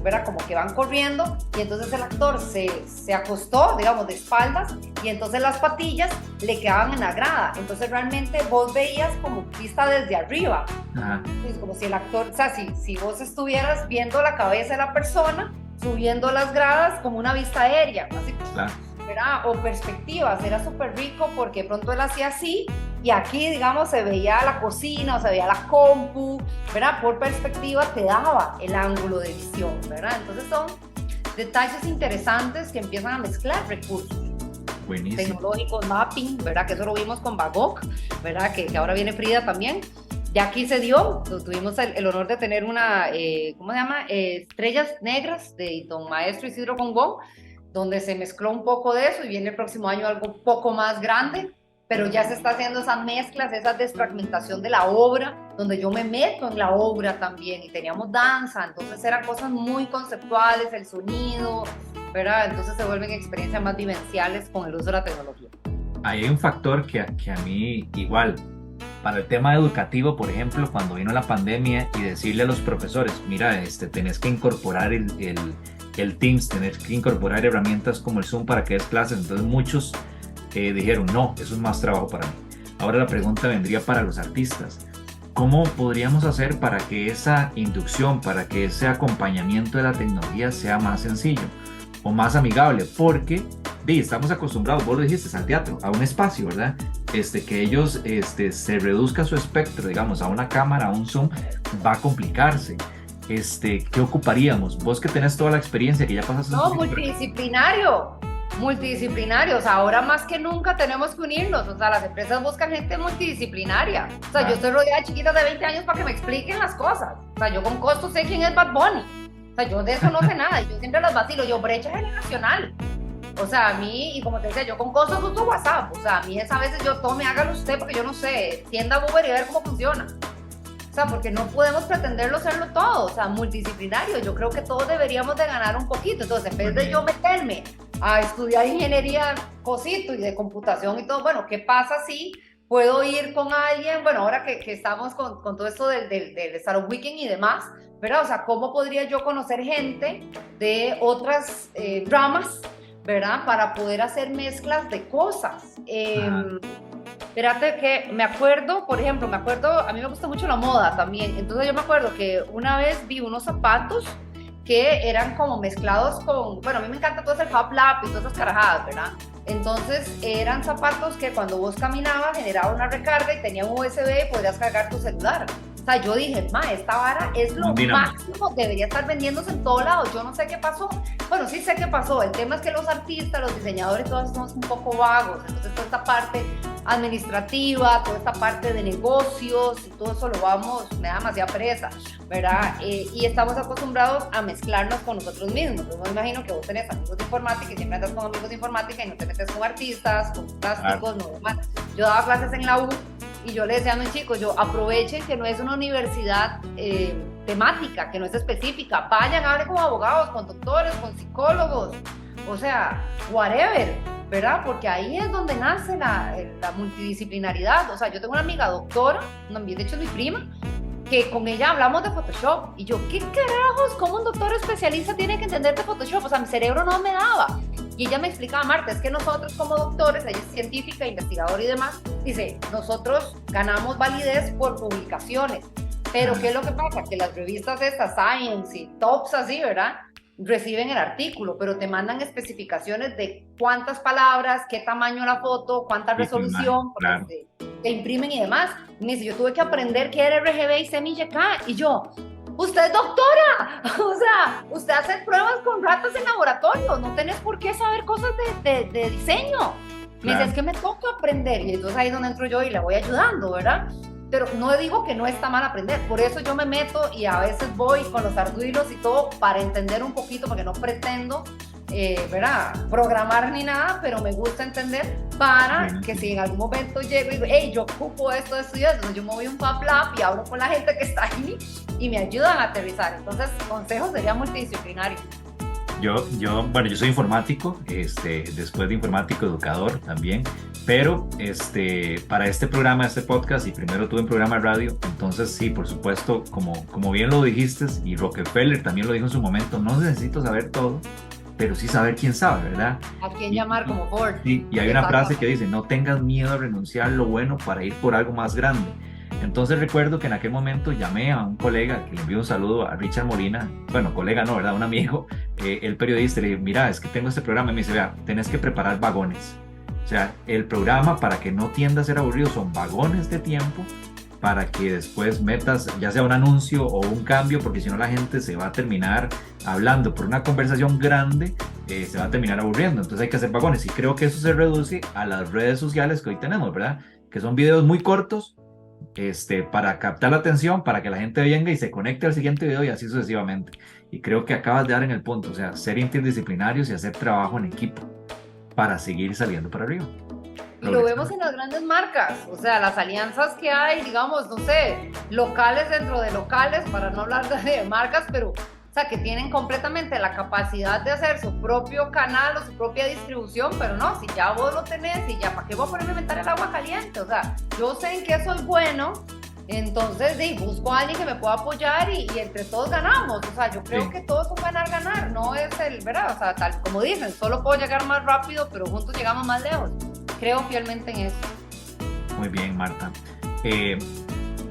¿verdad? Como que van corriendo y entonces el actor se acostó, digamos, de espaldas y entonces las patillas le quedaban en la grada. Entonces realmente vos veías como vista desde arriba. Ajá. Es como si el actor, o sea, si vos estuvieras viendo la cabeza de la persona, subiendo las gradas como una vista aérea, así, claro. ¿verdad? O perspectivas, era súper rico porque de pronto él hacía así y aquí, digamos, se veía la cocina o se veía la compu, ¿verdad? Por perspectiva te daba el ángulo de visión, ¿verdad? Entonces son detalles interesantes que empiezan a mezclar recursos. Buenísimo. Tecnológicos, mapping, ¿verdad? Que eso lo vimos con Bagok, ¿verdad? Que ahora viene Frida también. Ya aquí se dio, tuvimos el honor de tener una, ¿cómo se llama? Estrellas Negras de don Maestro Isidro Gongón, donde se mezcló un poco de eso y viene el próximo año algo un poco más grande, pero ya se está haciendo esas mezclas, esa desfragmentación de la obra, donde yo me meto en la obra también, y teníamos danza, entonces eran cosas muy conceptuales, el sonido, ¿verdad? Entonces se vuelven experiencias más vivenciales con el uso de la tecnología. Hay un factor que a mí igual, para el tema educativo, por ejemplo, cuando vino la pandemia y decirle a los profesores, mira, tenés que incorporar el Teams, tenés que incorporar herramientas como el Zoom para que des clases, entonces muchos dijeron, no, eso es más trabajo para mí. Ahora la pregunta vendría para los artistas. ¿Cómo podríamos hacer para que esa inducción, para que ese acompañamiento de la tecnología sea más sencillo o más amigable? Porque estamos acostumbrados, vos lo dijiste, al teatro, a un espacio, ¿verdad? Que ellos se reduzca su espectro, digamos, a una cámara, a un Zoom, va a complicarse. ¿Qué ocuparíamos? Vos que tenés toda la experiencia, que ya pasaste... No, multidisciplinario, o sea, ahora más que nunca tenemos que unirnos, o sea, las empresas buscan gente multidisciplinaria, o sea, yo estoy rodeada de chiquitas de 20 años para que me expliquen las cosas, o sea, yo con costo sé quién es Bad Bunny, o sea, yo de eso no sé nada, yo siempre las vacilo, yo brecha generacional, o sea, a mí, y como te decía, yo con cosas uso WhatsApp, o sea, a mí es a veces yo tome, hágalo usted, porque yo no sé, tienda Uber y a ver cómo funciona. O sea, porque no podemos pretenderlo serlo todo, o sea, multidisciplinario. Yo creo que todos deberíamos de ganar un poquito. Entonces, en vez de yo meterme a estudiar ingeniería cosito y de computación y todo, bueno, ¿qué pasa si puedo ir con alguien? Bueno, ahora que estamos con todo esto del Startup Weekend y demás, ¿verdad? O sea, ¿cómo podría yo conocer gente de otras ramas, ¿verdad? Para poder hacer mezclas de cosas. Espérate que me acuerdo, por ejemplo, a mí me gusta mucho la moda también, entonces yo me acuerdo que una vez vi unos zapatos que eran como mezclados con, bueno, a mí me encanta todo ese Fab Lab y todas esas carajadas, ¿verdad? Entonces eran zapatos que cuando vos caminabas generaba una recarga y tenía un USB y podías cargar tu celular. O sea, yo dije, esta vara es lo máximo, debería estar vendiéndose en todo lado. Yo no sé qué pasó. Bueno, sí sé qué pasó. El tema es que los artistas, los diseñadores, todos somos un poco vagos. Entonces, toda esta parte administrativa, toda esta parte de negocios y todo eso me da demasiada pereza, ¿verdad? Y estamos acostumbrados a mezclarnos con nosotros mismos. Yo me imagino que vos tenés amigos de informática y siempre andas con amigos de informática y no te metes con artistas, con plásticos, no demás. Yo daba clases en la U y yo le decía a mis chicos, aprovechen que no es una universidad temática, que no es específica, vayan, hablen con abogados, con doctores, con psicólogos, o sea, whatever, ¿verdad? Porque ahí es donde nace la multidisciplinaridad. O sea, yo tengo una amiga doctora, de hecho es mi prima, que con ella hablamos de Photoshop, y yo, ¿qué carajos? ¿Cómo un doctor especialista tiene que entender de Photoshop? O sea, mi cerebro no me daba. Y ella me explicaba, Marta, es que nosotros como doctores, ella es científica, investigadora y demás, dice, nosotros ganamos validez por publicaciones, pero ¿qué es lo que pasa? Que las revistas estas, Science y Tops así, ¿verdad?, reciben el artículo, pero te mandan especificaciones de cuántas palabras, qué tamaño la foto, cuánta resolución, claro. te imprimen y demás. Y me dice, yo tuve que aprender qué era RGB y CMYK, y yo, usted es doctora, o sea, usted hace pruebas con ratas en laboratorio, no tenés por qué saber cosas de diseño. Me dice, es que me toca aprender, y entonces ahí es donde entro yo y le voy ayudando, ¿verdad? Pero no digo que no está mal aprender, por eso yo me meto y a veces voy con los arduinos y todo para entender un poquito, porque no pretendo, ¿verdad?, programar ni nada, pero me gusta entender para que si en algún momento llego y digo, hey, yo ocupo esto, entonces yo me voy a un Fab Lab y hablo con la gente que está ahí y me ayudan a aterrizar. Entonces, consejo sería multidisciplinario. Yo soy informático, después de informático, educador también, pero para este programa, este podcast, y primero tuve un programa de radio, entonces sí, por supuesto, como bien lo dijiste, y Rockefeller también lo dijo en su momento, no necesito saber todo, pero sí saber quién sabe, ¿verdad? ¿A quién llamar como Ford? Sí, y hay una frase que dice, no tengas miedo a renunciar lo bueno para ir por algo más grande. Entonces recuerdo que en aquel momento llamé a un colega, que le envío un saludo, a Richard Molina, bueno, colega no, ¿verdad?, un amigo, el periodista, le dije, mira, es que tengo este programa, y me dice, vea, tenés que preparar vagones. O sea, el programa, para que no tienda a ser aburrido, son vagones de tiempo para que después metas ya sea un anuncio o un cambio, porque si no la gente se va a terminar hablando por una conversación grande, se va a terminar aburriendo. Entonces hay que hacer vagones, y creo que eso se reduce a las redes sociales que hoy tenemos, ¿verdad?, que son videos muy cortos para captar la atención, para que la gente venga y se conecte al siguiente video y así sucesivamente. Y creo que acabas de dar en el punto, o sea, ser interdisciplinarios y hacer trabajo en equipo para seguir saliendo para arriba. Y lo vemos en las grandes marcas, o sea, las alianzas que hay, digamos, no sé, locales dentro de locales, para no hablar de marcas, pero, o sea, que tienen completamente la capacidad de hacer su propio canal o su propia distribución, pero no, si ya vos lo tenés y ya, ¿para qué voy a ponerme a inventar el agua caliente? O sea, yo sé en qué soy bueno, entonces busco a alguien que me pueda apoyar y entre todos ganamos. O sea, yo creo que todo es un ganar-ganar, no es el, ¿verdad? O sea, tal como dicen, solo puedo llegar más rápido, pero juntos llegamos más lejos. Creo fielmente en eso. Muy bien, Marta.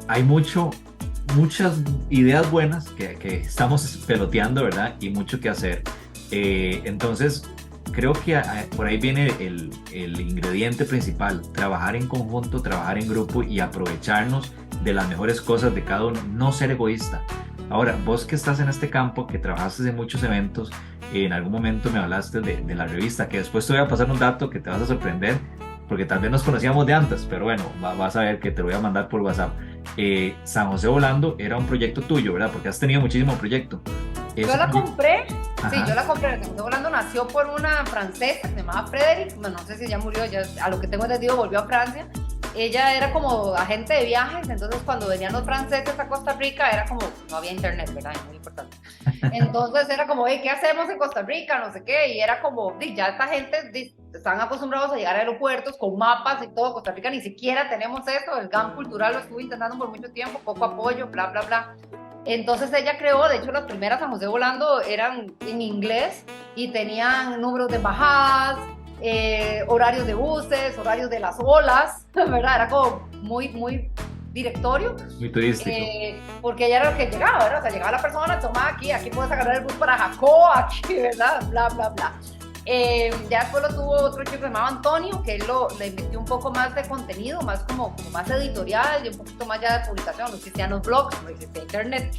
Hay muchas ideas buenas que estamos peloteando, ¿verdad? Y mucho que hacer. Entonces, creo que por ahí viene el ingrediente principal, trabajar en conjunto, trabajar en grupo y aprovecharnos de las mejores cosas de cada uno, no ser egoísta. Ahora, vos que estás en este campo, que trabajaste en muchos eventos, en algún momento me hablaste de la revista, que después te voy a pasar un dato que te vas a sorprender, porque tal vez nos conocíamos de antes, pero bueno, vas a ver que te lo voy a mandar por WhatsApp. San José Volando era un proyecto tuyo, ¿verdad? Porque has tenido muchísimo proyecto. Yo la compré, sí, yo la compré. San José Volando nació por una francesa que se llamaba Frederick, bueno, no sé si ya murió, ya, a lo que tengo entendido volvió a Francia. Ella era como agente de viajes, entonces cuando venían los franceses a Costa Rica era como, no había internet, ¿verdad? Es muy importante. Entonces era como, hey, ¿qué hacemos en Costa Rica? No sé qué, y era como, ya esta gente están acostumbrados a llegar a aeropuertos con mapas y todo. Costa Rica ni siquiera tenemos eso, el GAM cultural lo estuve intentando por mucho tiempo, poco apoyo, bla, bla, bla. Entonces ella creó, de hecho las primeras San José Volando eran en inglés y tenían números de embajadas, horarios de buses, horarios de las olas, ¿verdad? Era como muy directorio. Muy turístico. Porque ella era lo que llegaba, ¿verdad? O sea, llegaba la persona, toma aquí puedes agarrar el bus para Jacó, aquí, ¿verdad? Bla, bla, bla. Ya después lo tuvo otro chico que se llamaba Antonio, que él le metió un poco más de contenido, más como más editorial y un poquito más ya de publicación. No existían los blogs, no existía internet.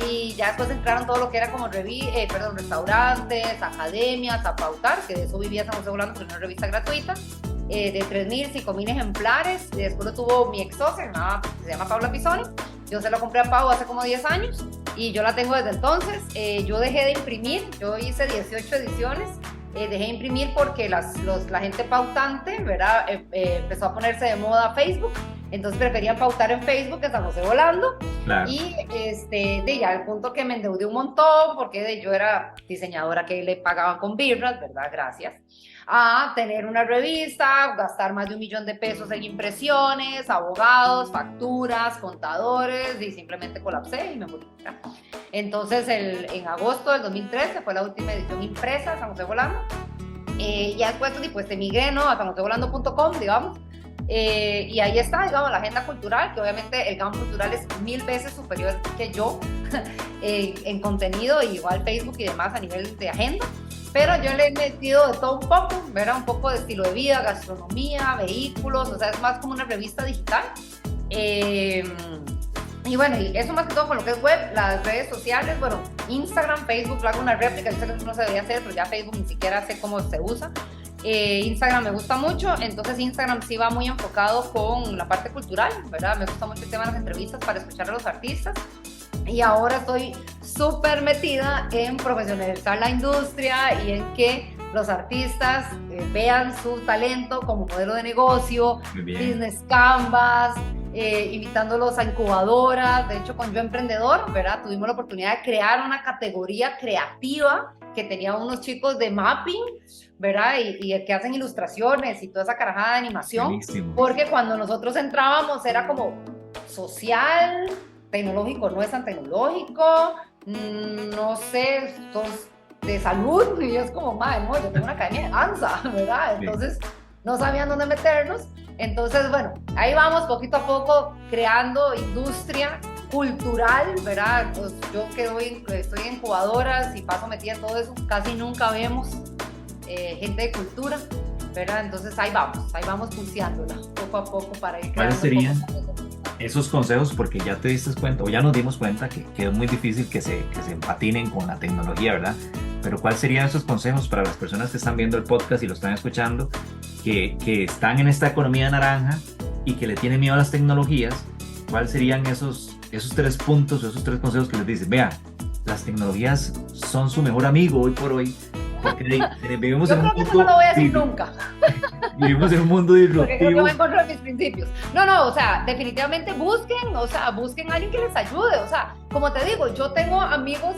Y ya después entraron todo lo que era como restaurantes, academias, a pautar, que de eso vivía San José Volando, con una revista gratuita de 3.000, 5.000 ejemplares. Y después lo tuvo mi ex socia, se llama Paula Pisoni. Yo se lo compré a Pau hace como 10 años y yo la tengo desde entonces. Yo dejé de imprimir, yo hice 18 ediciones. Dejé de imprimir porque la gente pautante, ¿verdad? Empezó a ponerse de moda Facebook, entonces preferían pautar en Facebook que San José Volando. Claro. Y ya al punto que me endeudé un montón porque yo era diseñadora que le pagaban con birras, ¿verdad? Gracias. A tener una revista, gastar más de $1 millón en impresiones, abogados, facturas, contadores, y simplemente colapsé y me morí. Entonces en agosto del 2013 fue la última edición impresa de San José Volando. Ya después pues emigré, ¿no? A sanjosevolando.com, digamos. Y ahí está, digamos, la agenda cultural, que obviamente el GAM cultural es 1000 veces superior que yo en contenido, y igual Facebook y demás a nivel de agenda. Pero yo le he metido de todo un poco, ¿verdad? Un poco de estilo de vida, gastronomía, vehículos, o sea, es más como una revista digital. Y bueno, y eso más que todo con lo que es web, las redes sociales, bueno, Instagram, Facebook, hago una réplica, yo sé que eso no se debería hacer, pero ya Facebook ni siquiera sé cómo se usa. Instagram me gusta mucho, entonces Instagram sí va muy enfocado con la parte cultural, ¿verdad? Me gusta mucho el tema de las entrevistas para escuchar a los artistas. Y ahora estoy súper metida en profesionalizar la industria y en que los artistas vean su talento como modelo de negocio, business canvas, invitándolos a incubadoras. De hecho, con Yo Emprendedor, ¿verdad? Tuvimos la oportunidad de crear una categoría creativa que tenía unos chicos de mapping, ¿verdad? Y que hacen ilustraciones y toda esa carajada de animación. Buenísimo. Porque cuando nosotros entrábamos era como social, tecnológico no es tan tecnológico, no sé, de salud, y es como, madre, no, yo tengo una academia de danza, ¿verdad? Entonces no sabían dónde meternos. Entonces, bueno, ahí vamos poquito a poco creando industria cultural, ¿verdad? Pues yo que estoy en incubadoras y paso metida en todo eso, casi nunca vemos gente de cultura, ¿verdad? Entonces ahí vamos pulseándola poco a poco para ir creando. ¿Cuáles serían esos consejos? Porque ya te diste cuenta, o ya nos dimos cuenta que es muy difícil que se empatinen con la tecnología, ¿verdad? Pero ¿cuáles serían esos consejos para las personas que están viendo el podcast y lo están escuchando, que están en esta economía naranja y que le tiene miedo a las tecnologías, ¿cuáles serían esos 3 puntos o esos 3 consejos que les dices? Vea, las tecnologías son su mejor amigo hoy por hoy, porque vivimos Yo en un creo que eso mundo, no lo voy a decir nunca. vivimos en un mundo Porque creo que disruptivo. va en contra de mis principios. No, o sea, definitivamente busquen a alguien que les ayude. O sea, como te digo, yo tengo amigos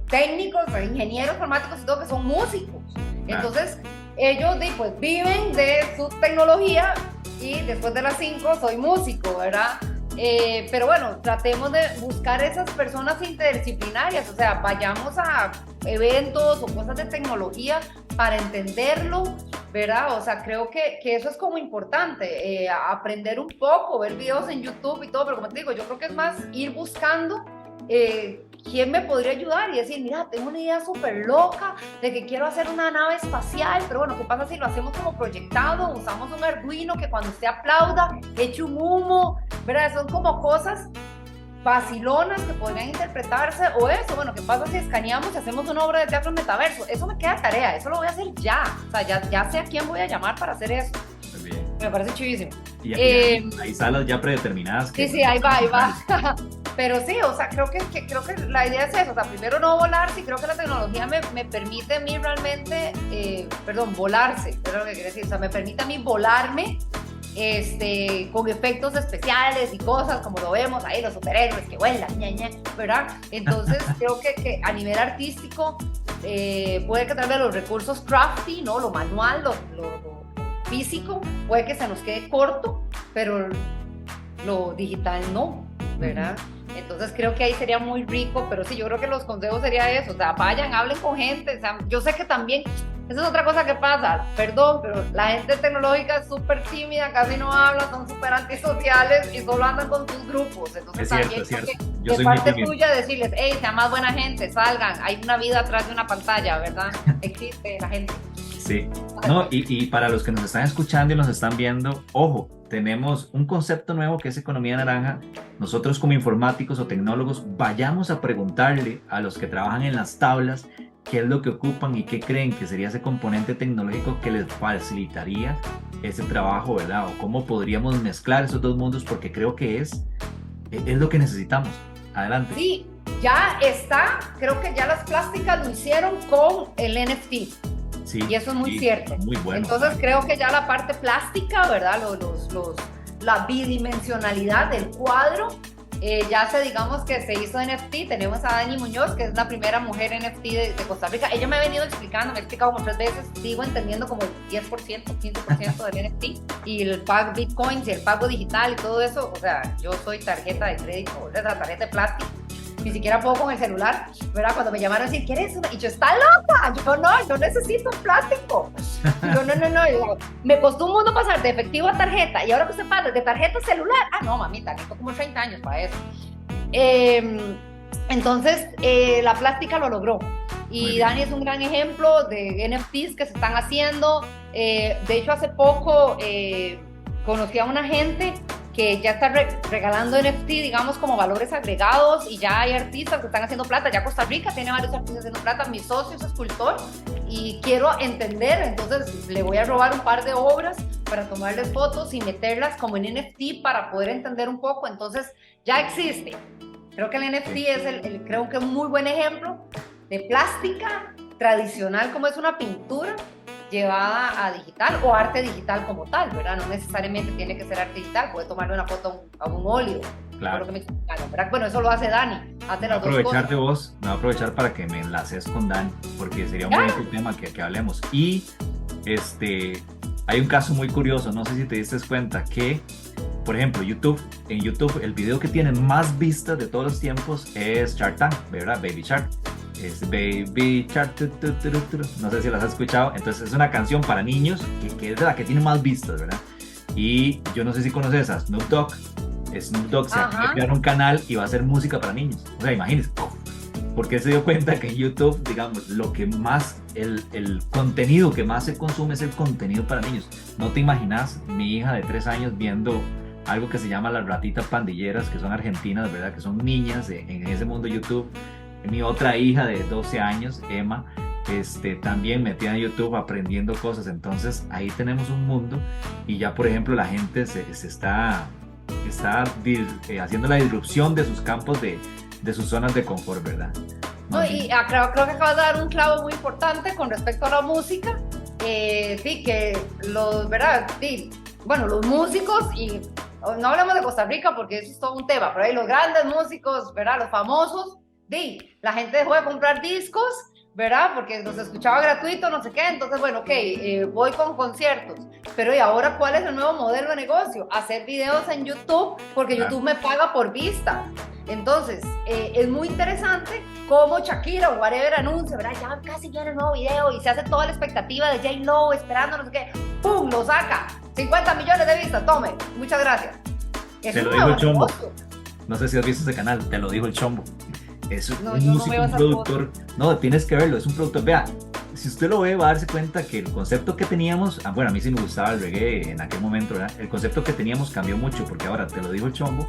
técnicos, ingenieros informáticos y todo que son músicos. Entonces, ellos pues viven de su tecnología y después de las 5 soy músico, ¿verdad? Pero bueno, tratemos de buscar esas personas interdisciplinarias, o sea, vayamos a eventos o cosas de tecnología para entenderlo, ¿verdad? O sea, creo que eso es como importante, aprender un poco, ver videos en YouTube y todo, pero como te digo, yo creo que es más ir buscando quién me podría ayudar y decir, mira, tengo una idea súper loca de que quiero hacer una nave espacial, pero bueno, ¿qué pasa si lo hacemos como proyectado? Usamos un Arduino que cuando usted aplauda, eche un humo, ¿verdad? Son como cosas vacilonas que podrían interpretarse, o eso, bueno, ¿qué pasa si escaneamos y hacemos una obra de teatro en metaverso? Eso me queda tarea, eso lo voy a hacer ya, o sea, ya sé a quién voy a llamar para hacer eso. Muy bien. Me parece chivísimo. Y hay salas ya predeterminadas. Sí, ahí va. Pero sí, o sea, creo que la idea es eso, o sea, primero no volar, sí creo que la tecnología me permite a mí realmente, volarse, es lo que quiere decir, o sea, me permite a mí volarme, con efectos especiales y cosas, como lo vemos ahí, los superhéroes que vuelan, ¿verdad? Entonces, creo que a nivel artístico, puede que tal vez los recursos crafty, ¿no? Lo manual, lo físico, puede que se nos quede corto, pero lo digital no, ¿verdad? Entonces creo que ahí sería muy rico, pero sí, yo creo que los consejos sería eso, o sea, vayan, hablen con gente, o sea, yo sé que también, esa es otra cosa que pasa, perdón, pero la gente tecnológica es súper tímida, casi no habla, son súper antisociales y solo andan con sus grupos, entonces es cierto. Yo de soy parte muy tuya decirles, hey, sean más buena gente, salgan, hay una vida atrás de una pantalla, ¿verdad? Existe la gente. Sí, no, y para los que nos están escuchando y nos están viendo, ojo, tenemos un concepto nuevo que es economía naranja. Nosotros como informáticos o tecnólogos vayamos a preguntarle a los que trabajan en las tablas qué es lo que ocupan y qué creen que sería ese componente tecnológico que les facilitaría ese trabajo, ¿verdad? O cómo podríamos mezclar esos dos mundos, porque creo que es lo que necesitamos. Adelante. Sí, ya está, creo que ya las plásticas lo hicieron con el NFT. Sí, y eso es muy cierto. Muy bueno. Entonces creo que ya la parte plástica, ¿verdad? La bidimensionalidad del cuadro, digamos que se hizo NFT. Tenemos a Dani Muñoz, que es la primera mujer NFT de Costa Rica. Ella me ha venido explicando, me ha explicado como 3 veces, sigo entendiendo como el 10%, 15% del NFT y el pago Bitcoin y el pago digital y todo eso. O sea, yo soy tarjeta de crédito, la tarjeta de plástico. Ni siquiera puedo con el celular, ¿verdad? Cuando me llamaron a decir, ¿quieres una? Y yo, ¿está loca? Yo necesito un plástico. Y yo, no. Yo, me costó un mundo pasar de efectivo a tarjeta. Y ahora que usted pasa de tarjeta a celular. Ah, no, mamita, necesito como 30 años para eso. Entonces, la plástica lo logró. Y Dani es un gran ejemplo de NFTs que se están haciendo. De hecho, hace poco conocí a una gente que ya está regalando NFT, digamos, como valores agregados, y ya hay artistas que están haciendo plata. Ya Costa Rica tiene varios artistas haciendo plata. Mi socio es escultor y quiero entender, entonces le voy a robar un par de obras para tomarles fotos y meterlas como en NFT para poder entender un poco. Entonces ya existe. Creo que el NFT es creo que un muy buen ejemplo de plástica tradicional, como es una pintura llevada a digital o arte digital como tal, ¿verdad? No necesariamente tiene que ser arte digital, puede tomarle una foto a un óleo. Claro. Lo que me explicaron, ¿verdad? Bueno, eso lo hace Dani, hace las dos cosas. De vos, me voy a aprovechar para que me enlaces con Dani, porque sería un buen tema que hablemos. Y hay un caso muy curioso, no sé si te diste cuenta que, por ejemplo, en YouTube, el video que tiene más vistas de todos los tiempos es Shark Tank, ¿verdad? Baby Shark. Es Baby Shark, no sé si las has escuchado. Entonces es una canción para niños que es de la que tiene más vistas, ¿verdad? Y yo no sé si conoces a Snoop Dogg. Snoop Dogg se acaba de crear un canal y va a hacer música para niños. O sea, imagínense, porque se dio cuenta que en YouTube, digamos, lo que más, el contenido que más se consume es el contenido para niños. No te imaginas mi hija de 3 años viendo algo que se llama las ratitas pandilleras, que son argentinas, ¿verdad? Que son niñas en ese mundo de YouTube. Mi otra hija de 12 años, Emma, también metida en YouTube aprendiendo cosas. Entonces ahí tenemos un mundo y ya, por ejemplo, la gente se está haciendo la disrupción de sus campos, de sus zonas de confort, ¿verdad? No, y creo que acabas de dar un clavo muy importante con respecto a la música. Sí, que ¿verdad? Sí, bueno, los músicos, y no hablamos de Costa Rica porque eso es todo un tema, pero hay los grandes músicos, ¿verdad? Los famosos, sí, la gente dejó de comprar discos, ¿verdad? Porque los escuchaba gratuito, no sé qué, entonces, bueno, ok, voy con conciertos, pero ¿y ahora cuál es el nuevo modelo de negocio? Hacer videos en YouTube, porque YouTube me paga por vista. Entonces, es muy interesante cómo Shakira o whatever anuncia, ¿verdad? Ya casi viene el nuevo video y se hace toda la expectativa de J-Lo esperando, no sé qué, ¡pum! Lo saca, 50 millones de vistas, tome, muchas gracias. Te lo dijo el Chombo. No sé si has visto ese canal, te lo dijo el Chombo. Es un músico, un productor. No, tienes que verlo, es un productor. Vea, si usted lo ve, va a darse cuenta que el concepto que teníamos, bueno, a mí sí me gustaba el reggae en aquel momento, ¿verdad? El concepto que teníamos cambió mucho, porque ahora, te lo dijo el Chombo,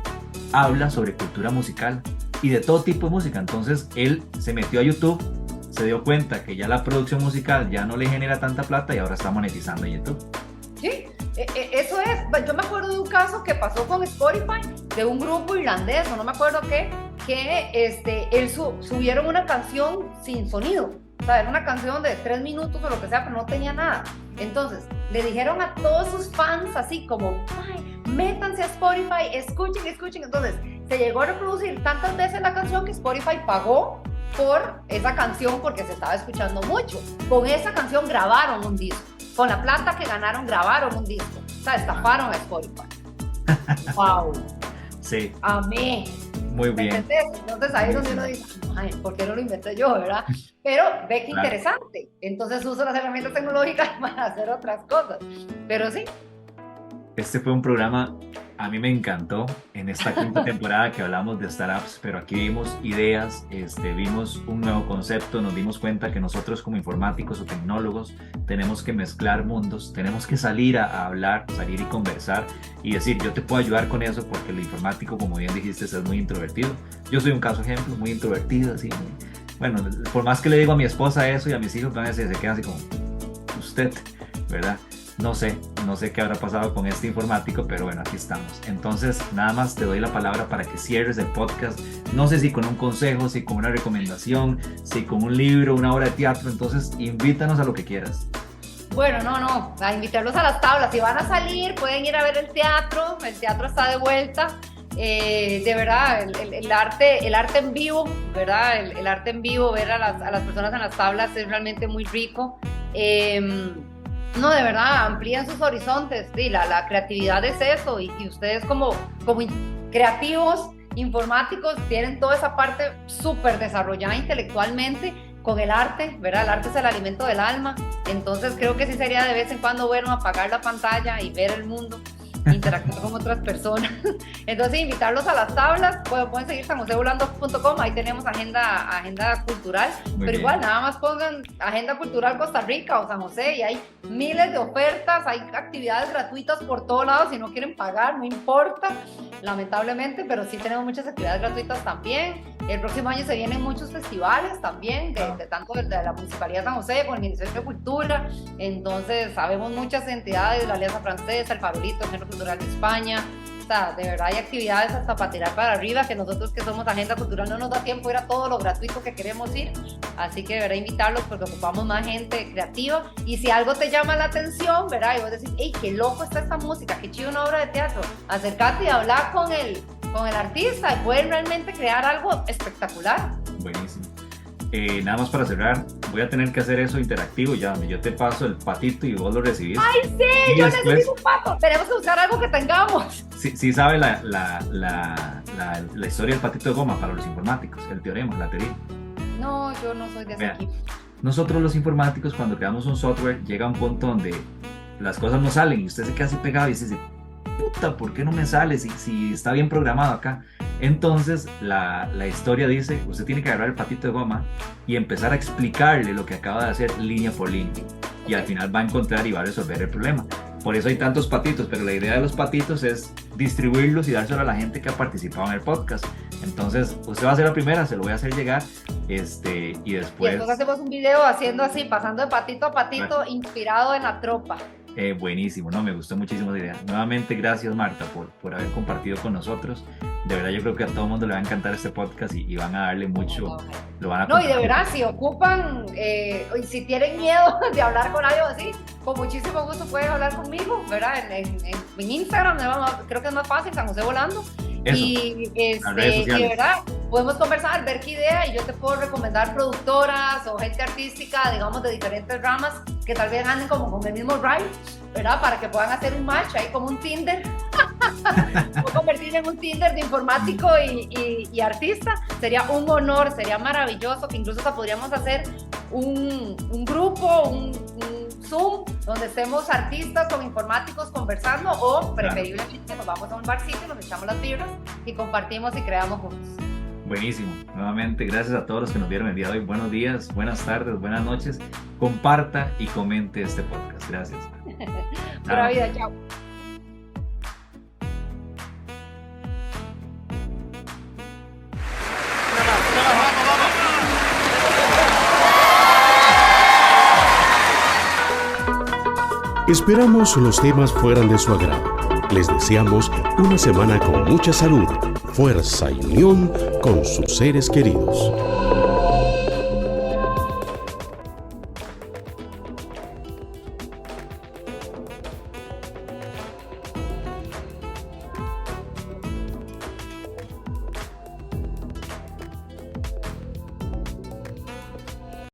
habla sobre cultura musical y de todo tipo de música. Entonces él se metió a YouTube, se dio cuenta que ya la producción musical ya no le genera tanta plata y ahora está monetizando en YouTube. Sí, eso es. Yo me acuerdo de un caso que pasó con Spotify, de un grupo irlandés, o no me acuerdo qué, que subieron una canción sin sonido. O sea, era una canción de 3 minutos o lo que sea, pero no tenía nada. Entonces, le dijeron a todos sus fans, así como, ay, métanse a Spotify, escuchen. Entonces, se llegó a reproducir tantas veces la canción que Spotify pagó por esa canción porque se estaba escuchando mucho. Con esa canción grabaron un disco. Con la plata que ganaron, grabaron un disco. O sea, estafaron a Spotify. ¡Wow! Sí. Amén. Muy bien. Entonces ahí es donde uno dice, ay, ¿por qué no lo inventé yo, verdad? Pero ve que interesante. Entonces uso las herramientas tecnológicas para hacer otras cosas. Pero sí. Este fue un programa, a mí me encantó, en esta quinta temporada que hablamos de startups, pero aquí vimos ideas, vimos un nuevo concepto, nos dimos cuenta que nosotros como informáticos o tecnólogos tenemos que mezclar mundos, tenemos que salir a hablar, salir y conversar y decir, yo te puedo ayudar con eso porque el informático, como bien dijiste, es muy introvertido. Yo soy un caso ejemplo, muy introvertido, así. Bueno, por más que le digo a mi esposa eso y a mis hijos, van a decir, se quedan así como, usted, ¿verdad? No sé qué habrá pasado con este informático, pero bueno, aquí estamos. Entonces, nada más te doy la palabra para que cierres el podcast. No sé si con un consejo, si con una recomendación, si con un libro, una obra de teatro. Entonces, invítanos a lo que quieras. Bueno, a invitarlos a las tablas. Si van a salir, pueden ir a ver el teatro está de vuelta. De verdad, el arte en vivo, ¿verdad? El arte en vivo, ver a las personas en las tablas es realmente muy rico. No, de verdad, amplían sus horizontes. Sí, la creatividad es eso. Y ustedes como creativos, informáticos, tienen toda esa parte súper desarrollada intelectualmente con el arte, ¿verdad? El arte es el alimento del alma. Entonces creo que sí sería de vez en cuando bueno apagar la pantalla y ver el mundo, interactuar con otras personas. Entonces invitarlos a las tablas, pueden seguir sanjosevolando.com, ahí tenemos agenda cultural, muy pero bien. Igual nada más pongan Agenda Cultural Costa Rica o San José y hay miles de ofertas, hay actividades gratuitas por todos lados, si no quieren pagar no importa, lamentablemente, pero sí tenemos muchas actividades gratuitas también. El próximo año se vienen muchos festivales también, tanto de la Municipalidad de San José con el Ministerio de Cultura. Entonces, sabemos muchas entidades, la Alianza Francesa, el Farolito, el Centro Cultural de España. O sea, de verdad hay actividades hasta para tirar para arriba, que nosotros que somos Agenda Cultural no nos da tiempo ir a todo lo gratuito que queremos ir. Así que, de verdad, invitarlos porque ocupamos más gente creativa. Y si algo te llama la atención, ¿verdad? Y vos decís, hey, qué loco está esta música, qué chido una obra de teatro. Acércate y habla con el artista y pueden realmente crear algo espectacular. Buenísimo. Nada más para cerrar, voy a tener que hacer eso interactivo ya. Yo te paso el patito y vos lo recibís. ¡Ay, sí! Yo necesito un pato. Tenemos que buscar algo que tengamos. Sí sabe la historia del patito de goma para los informáticos, el teorema, la teoría. No, yo no soy de ese equipo. Nosotros los informáticos, cuando creamos un software, llega un punto donde las cosas no salen y usted se queda así pegado y dice, puta, ¿por qué no me sale si está bien programado acá? Entonces la historia dice, usted tiene que agarrar el patito de goma y empezar a explicarle lo que acaba de hacer línea por línea y al final va a encontrar y va a resolver el problema. Por eso hay tantos patitos, pero la idea de los patitos es distribuirlos y dárselo a la gente que ha participado en el podcast. Entonces, usted va a ser la primera, se lo voy a hacer llegar, y después... Y después hacemos un video haciendo así, pasando de patito a patito, inspirado en la tropa. Buenísimo, no, me gustó muchísimo esa idea. Nuevamente, gracias Marta por haber compartido con nosotros. De verdad, yo creo que a todo el mundo le va a encantar este podcast y van a darle mucho, lo van a No, y de verdad, si ocupan, si tienen miedo de hablar con algo así, con muchísimo gusto pueden hablar conmigo, ¿verdad? En Instagram, creo que es más fácil, San José Volando. Eso, y de verdad, podemos conversar, ver qué idea, y yo te puedo recomendar productoras o gente artística, digamos, de diferentes ramas, que tal vez anden como con el mismo ride, ¿verdad? Para que puedan hacer un match ahí como un Tinder. O convertir en un Tinder de informático y artista. Sería un honor, sería maravilloso, que incluso hasta podríamos hacer un grupo, un Zoom, donde estemos artistas con informáticos conversando, o preferiblemente nos vamos a un barcito, nos echamos las vibras y compartimos y creamos juntos. Buenísimo. Nuevamente, gracias a todos los que nos vieron el día de hoy. Buenos días, buenas tardes, buenas noches. Comparta y comente este podcast. Gracias. Pura vida, chao. Esperamos los temas fueran de su agrado. Les deseamos una semana con mucha salud, fuerza y unión con sus seres queridos.